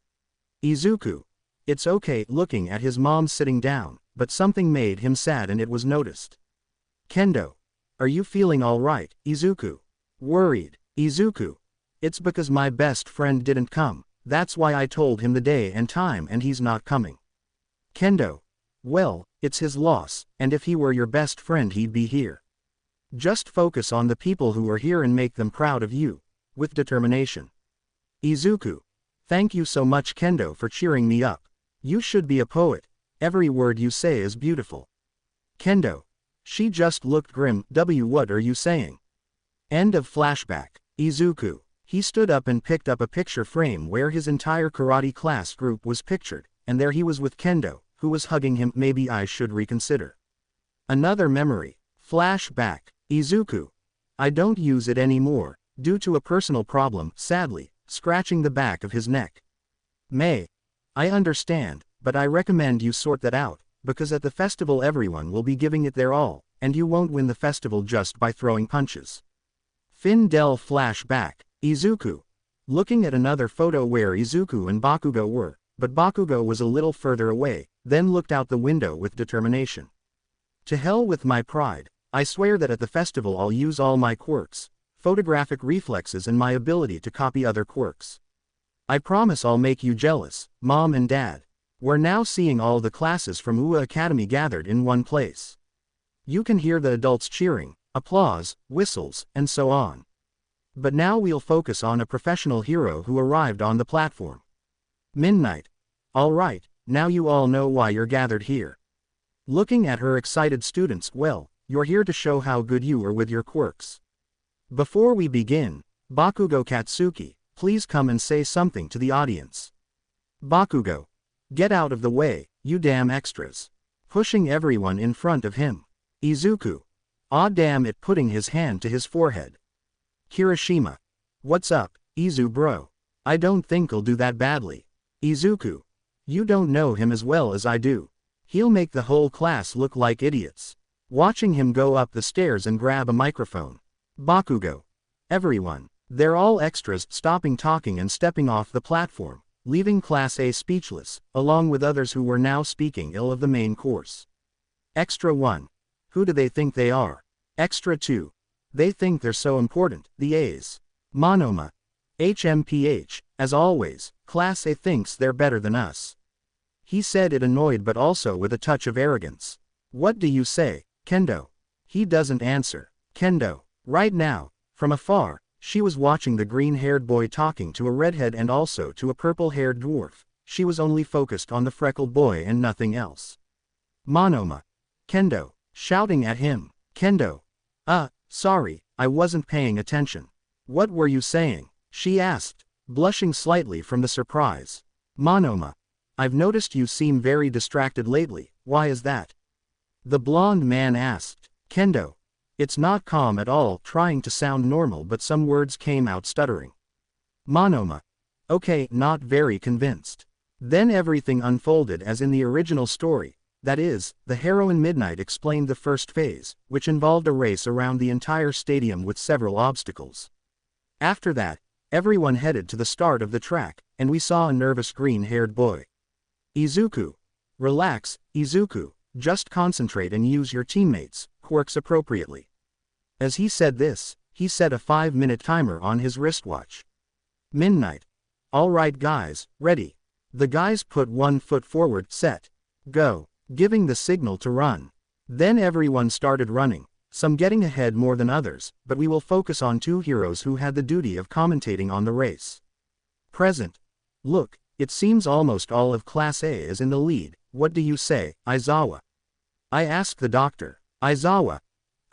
[SPEAKER 1] Izuku. It's okay looking at his mom sitting down, but something made him sad and it was noticed. Kendo. Are you feeling alright, Izuku? Worried. Izuku. It's because my best friend didn't come, that's why I told him the day and time and he's not coming. Kendo. Well, it's his loss, and if he were your best friend he'd be here. Just focus on the people who are here and make them proud of you. With determination. Izuku. Thank you so much Kendo for cheering me up. You should be a poet. Every word you say is beautiful. Kendo. She just looked grim. What are you saying? End of flashback. Izuku. He stood up and picked up a picture frame where his entire karate class group was pictured, and there he was with Kendo, who was hugging him. Maybe I should reconsider. Another memory. Flashback. Izuku. I don't use it anymore, due to a personal problem, sadly, scratching the back of his neck. May. I understand, but I recommend you sort that out, because at the festival everyone will be giving it their all, and you won't win the festival just by throwing punches. Findel flashback. Izuku. Looking at another photo where Izuku and Bakugo were, but Bakugo was a little further away, then looked out the window with determination. To hell with my pride. I swear that at the festival I'll use all my quirks, photographic reflexes and my ability to copy other quirks. I promise I'll make you jealous, Mom and Dad. We're now seeing all the classes from UA Academy gathered in one place. You can hear the adults cheering, applause, whistles, and so on. But now we'll focus on a professional hero who arrived on the platform. Midnight. Alright, now you all know why you're gathered here. Looking at her excited students, well, you're here to show how good you are with your quirks. Before we begin, Bakugo Katsuki, please come and say something to the audience. Bakugo. Get out of the way, you damn extras. Pushing everyone in front of him. Izuku. Aw damn it, putting his hand to his forehead. Kirishima. What's up, Izu bro? I don't think he'll do that badly. Izuku. You don't know him as well as I do. He'll make the whole class look like idiots. Watching him go up the stairs and grab a microphone. Bakugo. Everyone. They're all extras, stopping talking and stepping off the platform, leaving Class A speechless, along with others who were now speaking ill of the main course. Extra 1. Who do they think they are? Extra 2. They think they're so important, the A's. Monoma. HMPH, as always, Class A thinks they're better than us. He said it annoyed but also with a touch of arrogance. What do you say, Kendo? He doesn't answer. Kendo. Right now, from afar, she was watching the green-haired boy talking to a redhead and also to a purple-haired dwarf. She was only focused on the freckled boy and nothing else. Monoma. Kendo. Shouting at him. Kendo. Sorry, I wasn't paying attention. What were you saying? She asked, blushing slightly from the surprise. Monoma. I've noticed you seem very distracted lately, why is that? The blonde man asked. Kendo. It's not calm at all, trying to sound normal but some words came out stuttering. Monoma. Okay, not very convinced. Then everything unfolded as in the original story, that is, the heroine Midnight explained the first phase, which involved a race around the entire stadium with several obstacles. After that, everyone headed to the start of the track, and we saw a nervous green-haired boy. Izuku. Relax, Izuku, just concentrate and use your teammates' quirks appropriately. As he said this, he set a 5-minute timer on his wristwatch. Midnight. Alright guys, ready. The guys put one foot forward, set, go, giving the signal to run. Then everyone started running, some getting ahead more than others, but we will focus on 2 heroes who had the duty of commentating on the race. Present. Look, it seems almost all of Class A is in the lead, what do you say, Aizawa? I asked the doctor. Aizawa.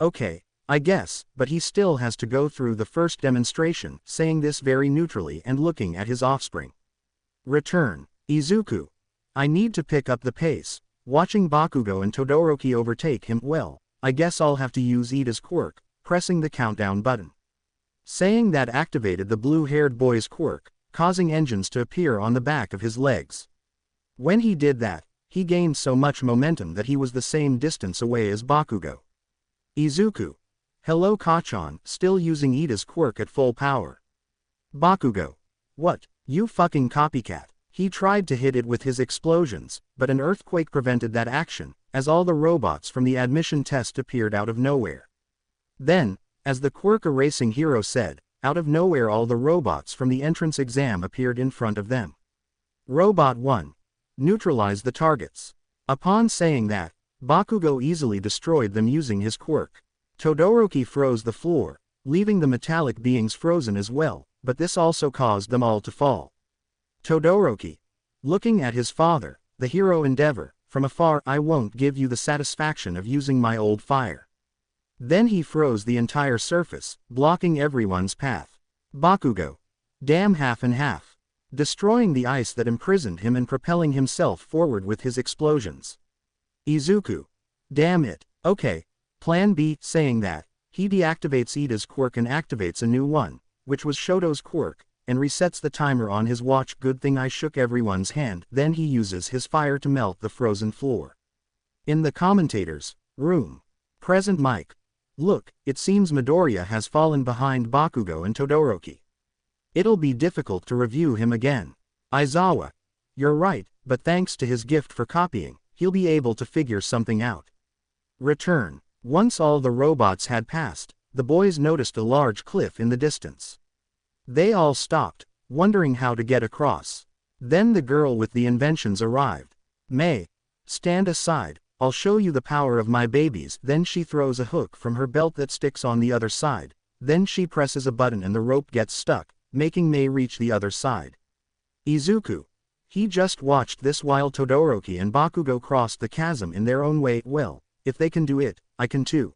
[SPEAKER 1] Okay. I guess, but he still has to go through the first demonstration, saying this very neutrally and looking at his offspring. Return. Izuku. I need to pick up the pace. Watching Bakugo and Todoroki overtake him, well, I guess I'll have to use Ida's quirk, pressing the countdown button. Saying that activated the blue-haired boy's quirk, causing engines to appear on the back of his legs. When he did that, he gained so much momentum that he was the same distance away as Bakugo. Izuku. Hello Kachan, still using Ida's quirk at full power. Bakugo. What, you fucking copycat. He tried to hit it with his explosions, but an earthquake prevented that action, as all the robots from the admission test appeared out of nowhere. Then, as the Quirk erasing hero said, out of nowhere all the robots from the entrance exam appeared in front of them. Robot 1. Neutralize the targets. Upon saying that, Bakugo easily destroyed them using his quirk. Todoroki froze the floor, leaving the metallic beings frozen as well, but this also caused them all to fall. Todoroki, looking at his father, the hero endeavor, from afar, I won't give you the satisfaction of using my old fire. Then he froze the entire surface, blocking everyone's path. Bakugo, damn, half and half, destroying the ice that imprisoned him and propelling himself forward with his explosions. Izuku, damn it, okay, plan B, saying that, he deactivates Ida's quirk and activates a new one, which was Shoto's quirk, and resets the timer on his watch. Good thing I shook everyone's hand. Then he uses his fire to melt the frozen floor. In the commentators' room. Present Mike. Look, it seems Midoriya has fallen behind Bakugo and Todoroki. It'll be difficult to review him again. Aizawa. You're right, but thanks to his gift for copying, he'll be able to figure something out. Return. Once all the robots had passed, the boys noticed a large cliff in the distance. They all stopped, wondering how to get across. Then the girl with the inventions arrived. May, stand aside, I'll show you the power of my babies. Then she throws a hook from her belt that sticks on the other side. Then she presses a button and the rope gets stuck, making May reach the other side. Izuku. He just watched this while Todoroki and Bakugo crossed the chasm in their own way. Well, if they can do it, I can too.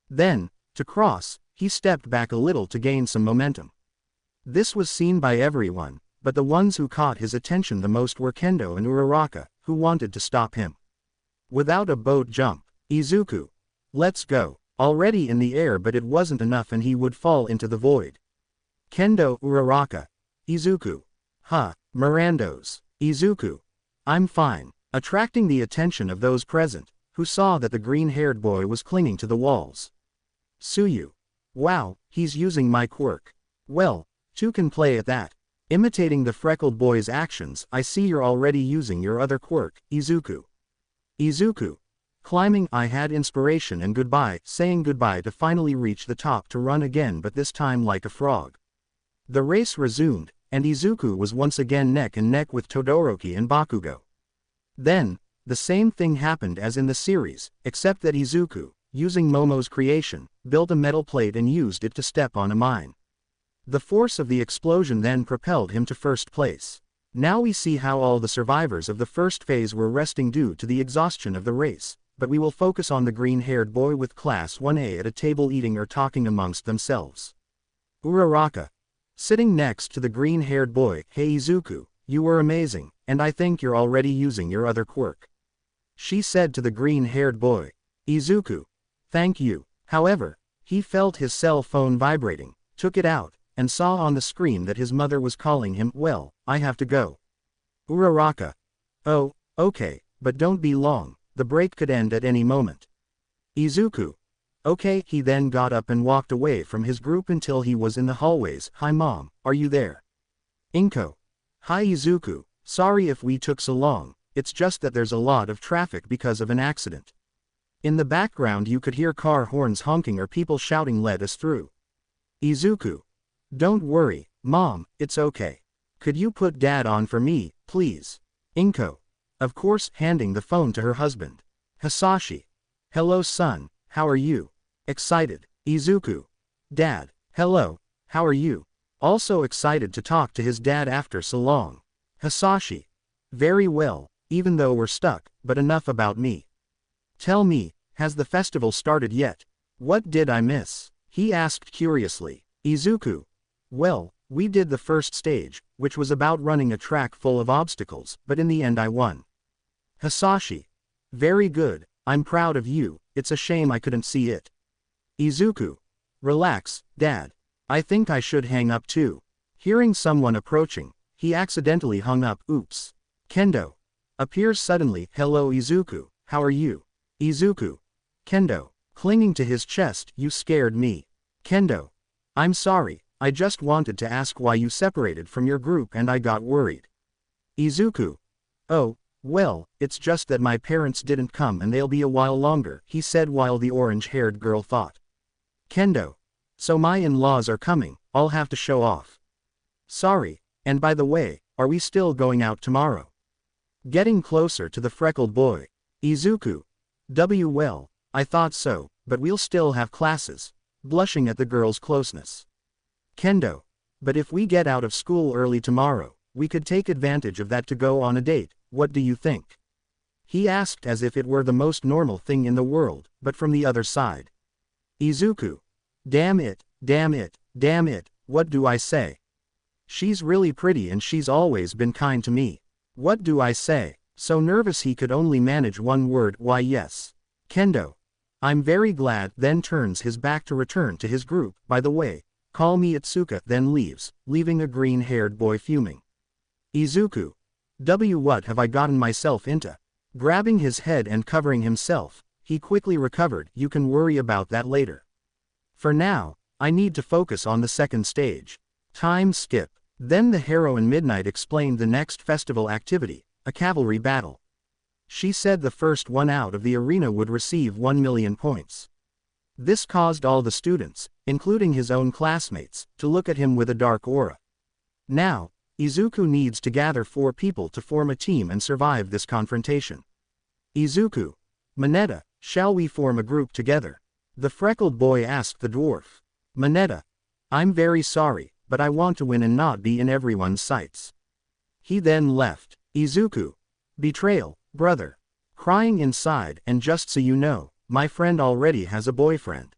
[SPEAKER 1] Then, to cross, he stepped back a little to gain some momentum. This was seen by everyone, but the ones who caught his attention the most were Kendo and Uraraka, who wanted to stop him. Without a boat jump, Izuku. Let's go. Already in the air, but it wasn't enough and he would fall into the void. Kendo, Uraraka. Izuku. Huh, Mirandos. Izuku. I'm fine. Attracting the attention of those present, who saw that the green-haired boy was clinging to the walls. Suyu. Wow, he's using my quirk. Well, two can play at that. Imitating the freckled boy's actions, I see you're already using your other quirk, Izuku. Izuku. Climbing, I had inspiration and goodbye, saying goodbye to finally reach the top to run again, but this time like a frog. The race resumed, and Izuku was once again neck and neck with Todoroki and Bakugo. Then, the same thing happened as in the series, except that Izuku, using Momo's creation, built a metal plate and used it to step on a mine. The force of the explosion then propelled him to first place. Now we see how all the survivors of the first phase were resting due to the exhaustion of the race, but we will focus on the green-haired boy with Class 1A at a table eating or talking amongst themselves. Uraraka. Sitting next to the green-haired boy, hey Izuku, you were amazing, and I think you're already using your other quirk. She said to the green-haired boy. Izuku. Thank you. However, he felt his cell phone vibrating, took it out, and saw on the screen that his mother was calling him. Well, I have to go. Uraraka. Oh, okay, but don't be long, the break could end at any moment. Izuku. Okay, he then got up and walked away from his group until he was in the hallways. Hi mom, are you there? Inko. Hi Izuku, sorry if we took so long, it's just that there's a lot of traffic because of an accident. In the background you could hear car horns honking or people shouting let us through. Izuku. Don't worry, mom, it's okay. Could you put dad on for me, please? Inko. Of course, handing the phone to her husband. Hisashi. Hello son, how are you? Excited. Izuku. Dad. Hello, how are you? Also excited to talk to his dad after so long. Hisashi. Very well, even though we're stuck, but enough about me. Tell me, has the festival started yet? What did I miss? He asked curiously. Izuku. Well, we did the first stage, which was about running a track full of obstacles, but in the end I won. Hisashi. Very good, I'm proud of you, it's a shame I couldn't see it. Izuku. Relax, Dad. I think I should hang up too. Hearing someone approaching, he accidentally hung up. Oops. Kendo. Appears suddenly. Hello Izuku, how are you? Izuku. Kendo. Clinging to his chest. You scared me. Kendo. I'm sorry, I just wanted to ask why you separated from your group and I got worried. Izuku. Oh, well, it's just that my parents didn't come and they'll be a while longer, he said while the orange-haired girl thought. Kendo. So my in-laws are coming, I'll have to show off. Sorry, and by the way, are we still going out tomorrow? Getting closer to the freckled boy. Izuku. Well, I thought so, but we'll still have classes. Blushing at the girl's closeness. Kendo. But if we get out of school early tomorrow, we could take advantage of that to go on a date, what do you think? He asked as if it were the most normal thing in the world, but from the other side. Izuku. Damn it, damn it, damn it, what do I say? She's really pretty and she's always been kind to me. What do I say? So nervous he could only manage one word, why yes. Kendo. I'm very glad, then turns his back to return to his group, by the way, call me Itsuka, then leaves, leaving a green-haired boy fuming. Izuku. What have I gotten myself into? Grabbing his head and covering himself, he quickly recovered, you can worry about that later. For now, I need to focus on the second stage. Time skip. Then the heroine Midnight explained the next festival activity, a cavalry battle. She said the first one out of the arena would receive 1 million points. This caused all the students, including his own classmates, to look at him with a dark aura. Now, Izuku needs to gather 4 people to form a team and survive this confrontation. Izuku. Mineta, shall we form a group together? The freckled boy asked the dwarf. Mineta. I'm very sorry, but I want to win and not be in everyone's sights. He then left. Izuku. Betrayal, brother. Crying inside, and just so you know, my friend already has a boyfriend.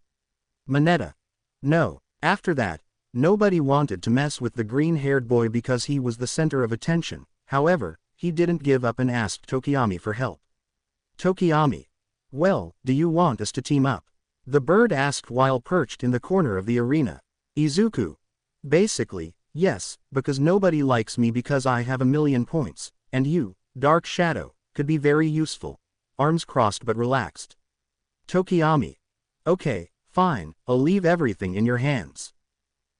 [SPEAKER 1] Mineta. No. After that, nobody wanted to mess with the green-haired boy because he was the center of attention. However, he didn't give up and asked Tokiyami for help. Tokiyami. Well, do you want us to team up? The bird asked while perched in the corner of the arena. Izuku. Basically, yes, because nobody likes me because I have 1 million points, and you, Dark Shadow, could be very useful. Arms crossed but relaxed. Tokiyami. Okay, fine, I'll leave everything in your hands.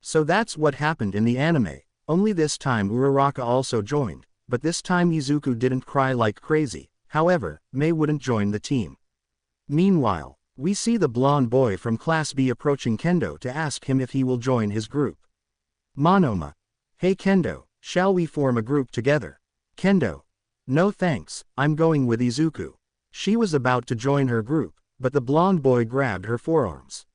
[SPEAKER 1] So that's what happened in the anime, only this time Uraraka also joined, but this time Izuku didn't cry like crazy, however, Mei wouldn't join the team. Meanwhile, we see the blonde boy from Class B approaching Kendo to ask him if he will join his group. Monoma. Hey Kendo, shall we form a group together? Kendo. No thanks, I'm going with Izuku. She was about to join her group, but the blonde boy grabbed her forearms.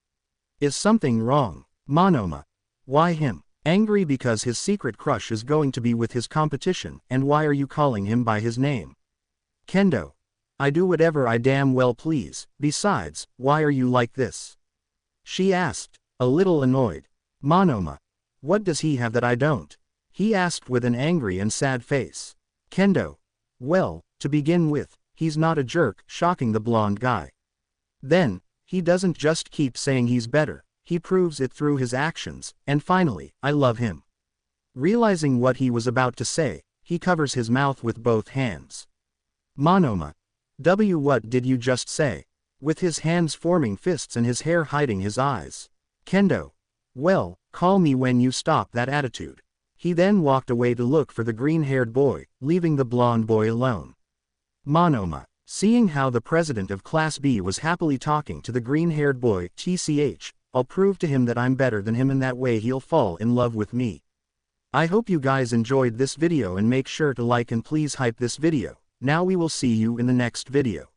[SPEAKER 1] Is something wrong? Monoma. Why him? Angry because his secret crush is going to be with his competition, and why are you calling him by his name? Kendo. I do whatever I damn well please, besides, why are you like this? She asked, a little annoyed. Monoma. What does he have that I don't? He asked with an angry and sad face. Kendo. Well, to begin with, he's not a jerk, shocking the blonde guy. Then, he doesn't just keep saying he's better, he proves it through his actions, and finally, I love him. Realizing what he was about to say, he covers his mouth with both hands. Monoma. What did you just say? With his hands forming fists and his hair hiding his eyes. Kendo. Well, call me when you stop that attitude. He then walked away to look for the green-haired boy, leaving the blonde boy alone. Monoma. Seeing how the president of Class B was happily talking to the green-haired boy, I'll prove to him that I'm better than him and that way he'll fall in love with me. I hope you guys enjoyed this video and make sure to like and please hype this video. Now we will see you in the next video.